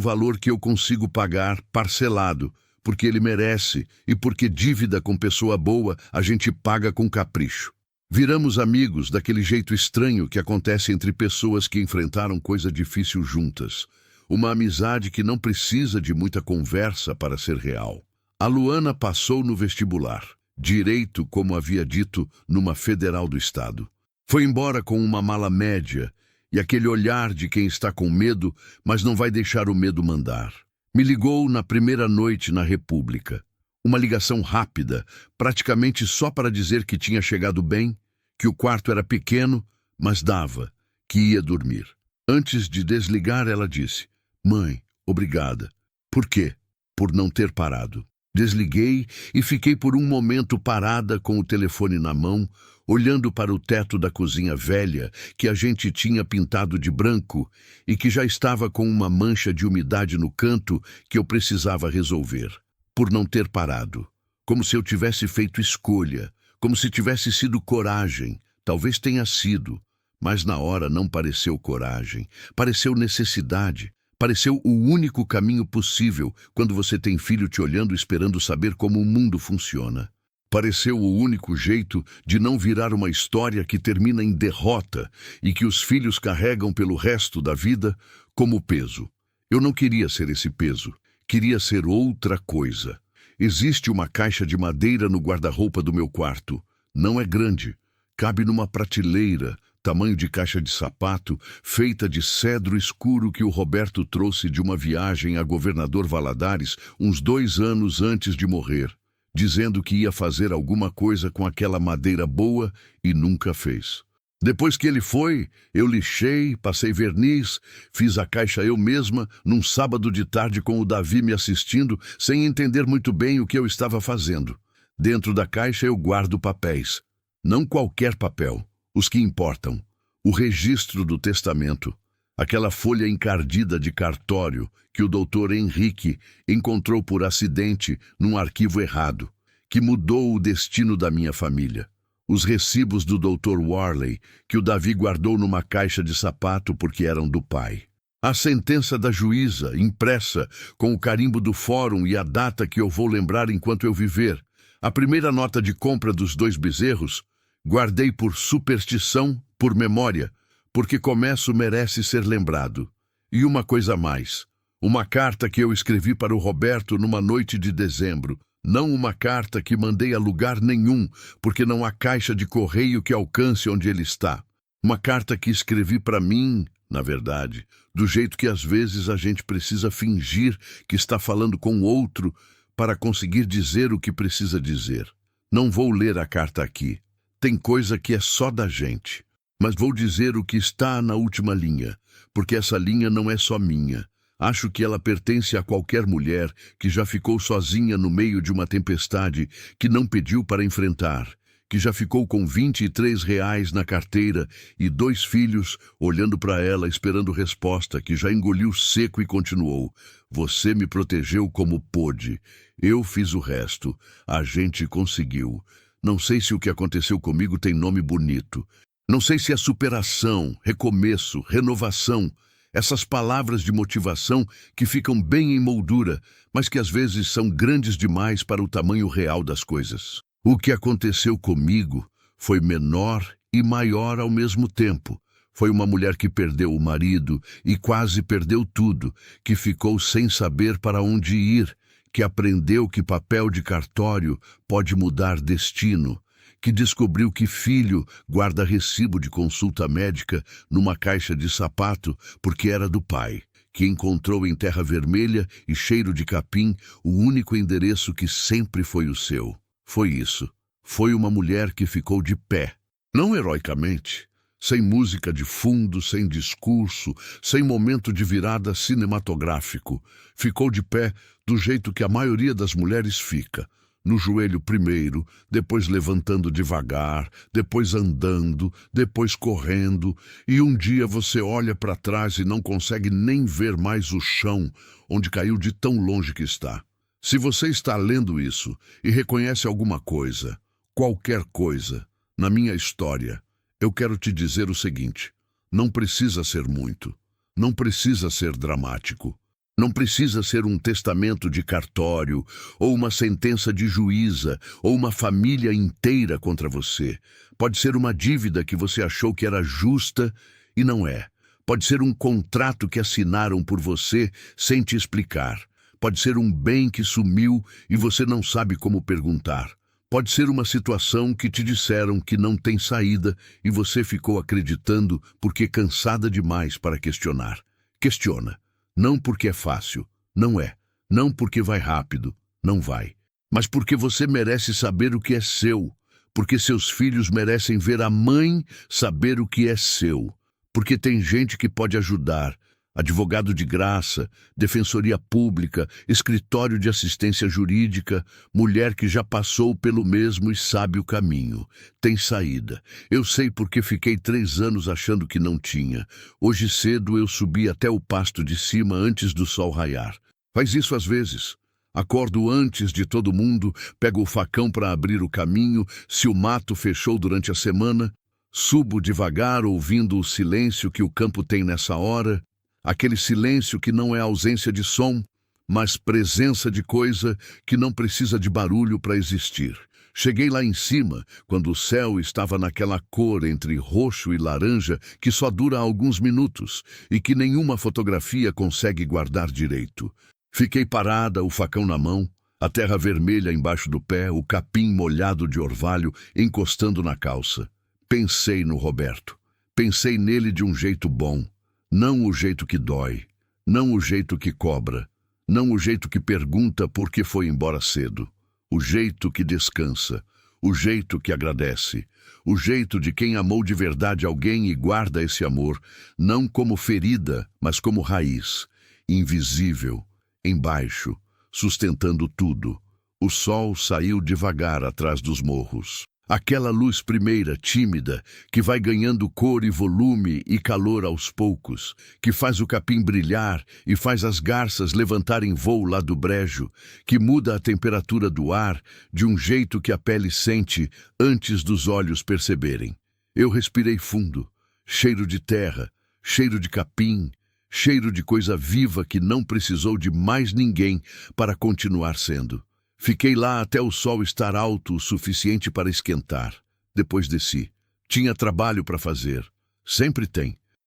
valor que eu consigo pagar parcelado, porque ele merece e porque dívida com pessoa boa a gente paga com capricho. Viramos amigos daquele jeito estranho que acontece entre pessoas que enfrentaram coisa difícil juntas. Uma amizade que não precisa de muita conversa para ser real. A Luana passou no vestibular, direito, como havia dito, numa federal do estado. Foi embora com uma mala média e aquele olhar de quem está com medo, mas não vai deixar o medo mandar. Me ligou na primeira noite na República. Uma ligação rápida, praticamente só para dizer que tinha chegado bem, que o quarto era pequeno, mas dava, que ia dormir. Antes de desligar, ela disse: "Mãe, obrigada." "Por quê?" "Por não ter parado." Desliguei e fiquei por um momento parada com o telefone na mão, olhando para o teto da cozinha velha que a gente tinha pintado de branco e que já estava com uma mancha de umidade no canto que eu precisava resolver. Por não ter parado. Como se eu tivesse feito escolha, como se tivesse sido coragem. Talvez tenha sido, mas na hora não pareceu coragem, pareceu necessidade. Pareceu o único caminho possível quando você tem filho te olhando esperando saber como o mundo funciona. Pareceu o único jeito de não virar uma história que termina em derrota e que os filhos carregam pelo resto da vida como peso. Eu não queria ser esse peso, queria ser outra coisa. Existe uma caixa de madeira no guarda-roupa do meu quarto. Não é grande, cabe numa prateleira, tamanho de caixa de sapato, feita de cedro escuro que o Roberto trouxe de uma viagem a Governador Valadares uns 2 anos antes de morrer, dizendo que ia fazer alguma coisa com aquela madeira boa e nunca fez. Depois que ele foi, eu lixei, passei verniz, fiz a caixa eu mesma, num sábado de tarde com o Davi me assistindo, sem entender muito bem o que eu estava fazendo. Dentro da caixa eu guardo papéis. Não qualquer papel. Os que importam, o registro do testamento, aquela folha encardida de cartório que o doutor Henrique encontrou por acidente num arquivo errado, que mudou o destino da minha família. Os recibos do doutor Warley, que o Davi guardou numa caixa de sapato porque eram do pai. A sentença da juíza, impressa, com o carimbo do fórum e a data que eu vou lembrar enquanto eu viver. A primeira nota de compra dos 2 bezerros, guardei por superstição, por memória, porque começo merece ser lembrado. E uma coisa mais, uma carta que eu escrevi para o Roberto numa noite de dezembro, não uma carta que mandei a lugar nenhum, porque não há caixa de correio que alcance onde ele está. Uma carta que escrevi para mim, na verdade, do jeito que às vezes a gente precisa fingir que está falando com outro para conseguir dizer o que precisa dizer. Não vou ler a carta aqui. Tem coisa que é só da gente, mas vou dizer o que está na última linha, porque essa linha não é só minha. Acho que ela pertence a qualquer mulher que já ficou sozinha no meio de uma tempestade que não pediu para enfrentar, que já ficou com R$ 23 na carteira e 2 filhos olhando para ela esperando resposta, que já engoliu seco e continuou. Você me protegeu como pôde. Eu fiz o resto. A gente conseguiu. Não sei se o que aconteceu comigo tem nome bonito. Não sei se é superação, recomeço, renovação. Essas palavras de motivação que ficam bem em moldura, mas que às vezes são grandes demais para o tamanho real das coisas. O que aconteceu comigo foi menor e maior ao mesmo tempo. Foi uma mulher que perdeu o marido e quase perdeu tudo, que ficou sem saber para onde ir, que aprendeu que papel de cartório pode mudar destino, que descobriu que filho guarda recibo de consulta médica numa caixa de sapato porque era do pai, que encontrou em terra vermelha e cheiro de capim o único endereço que sempre foi o seu. Foi isso. Foi uma mulher que ficou de pé, não heroicamente, sem música de fundo, sem discurso, sem momento de virada cinematográfico. Ficou de pé do jeito que a maioria das mulheres fica, no joelho primeiro, depois levantando devagar, depois andando, depois correndo, e um dia você olha para trás e não consegue nem ver mais o chão onde caiu de tão longe que está. Se você está lendo isso e reconhece alguma coisa, qualquer coisa, na minha história, eu quero te dizer o seguinte: não precisa ser muito, não precisa ser dramático, não precisa ser um testamento de cartório, ou uma sentença de juíza, ou uma família inteira contra você. Pode ser uma dívida que você achou que era justa e não é. Pode ser um contrato que assinaram por você sem te explicar. Pode ser um bem que sumiu e você não sabe como perguntar. Pode ser uma situação que te disseram que não tem saída e você ficou acreditando porque cansada demais para questionar. Questiona. Não porque é fácil, não é. Não porque vai rápido, não vai. Mas porque você merece saber o que é seu. Porque seus filhos merecem ver a mãe saber o que é seu. Porque tem gente que pode ajudar, Advogado de graça, defensoria pública, escritório de assistência jurídica, mulher que já passou pelo mesmo e sabe o caminho. Tem saída. Eu sei porque fiquei 3 anos achando que não tinha. Hoje cedo eu subi até o pasto de cima antes do sol raiar. Faz isso às vezes. Acordo antes de todo mundo, pego o facão para abrir o caminho, se o mato fechou durante a semana, subo devagar ouvindo o silêncio que o campo tem nessa hora. Aquele silêncio que não é ausência de som, mas presença de coisa que não precisa de barulho para existir. Cheguei lá em cima, quando o céu estava naquela cor entre roxo e laranja que só dura alguns minutos e que nenhuma fotografia consegue guardar direito. Fiquei parada, o facão na mão, a terra vermelha embaixo do pé, o capim molhado de orvalho encostando na calça. Pensei no Roberto. Pensei nele de um jeito bom. Não o jeito que dói, não o jeito que cobra, não o jeito que pergunta por que foi embora cedo. O jeito que descansa, o jeito que agradece, o jeito de quem amou de verdade alguém e guarda esse amor, não como ferida, mas como raiz, invisível, embaixo, sustentando tudo. O sol saiu devagar atrás dos morros. Aquela luz primeira, tímida, que vai ganhando cor e volume e calor aos poucos, que faz o capim brilhar e faz as garças levantarem voo lá do brejo, que muda a temperatura do ar de um jeito que a pele sente antes dos olhos perceberem. Eu respirei fundo, cheiro de terra, cheiro de capim, cheiro de coisa viva que não precisou de mais ninguém para continuar sendo. Fiquei lá até o sol estar alto o suficiente para esquentar. Depois desci. Tinha trabalho para fazer. Sempre tem.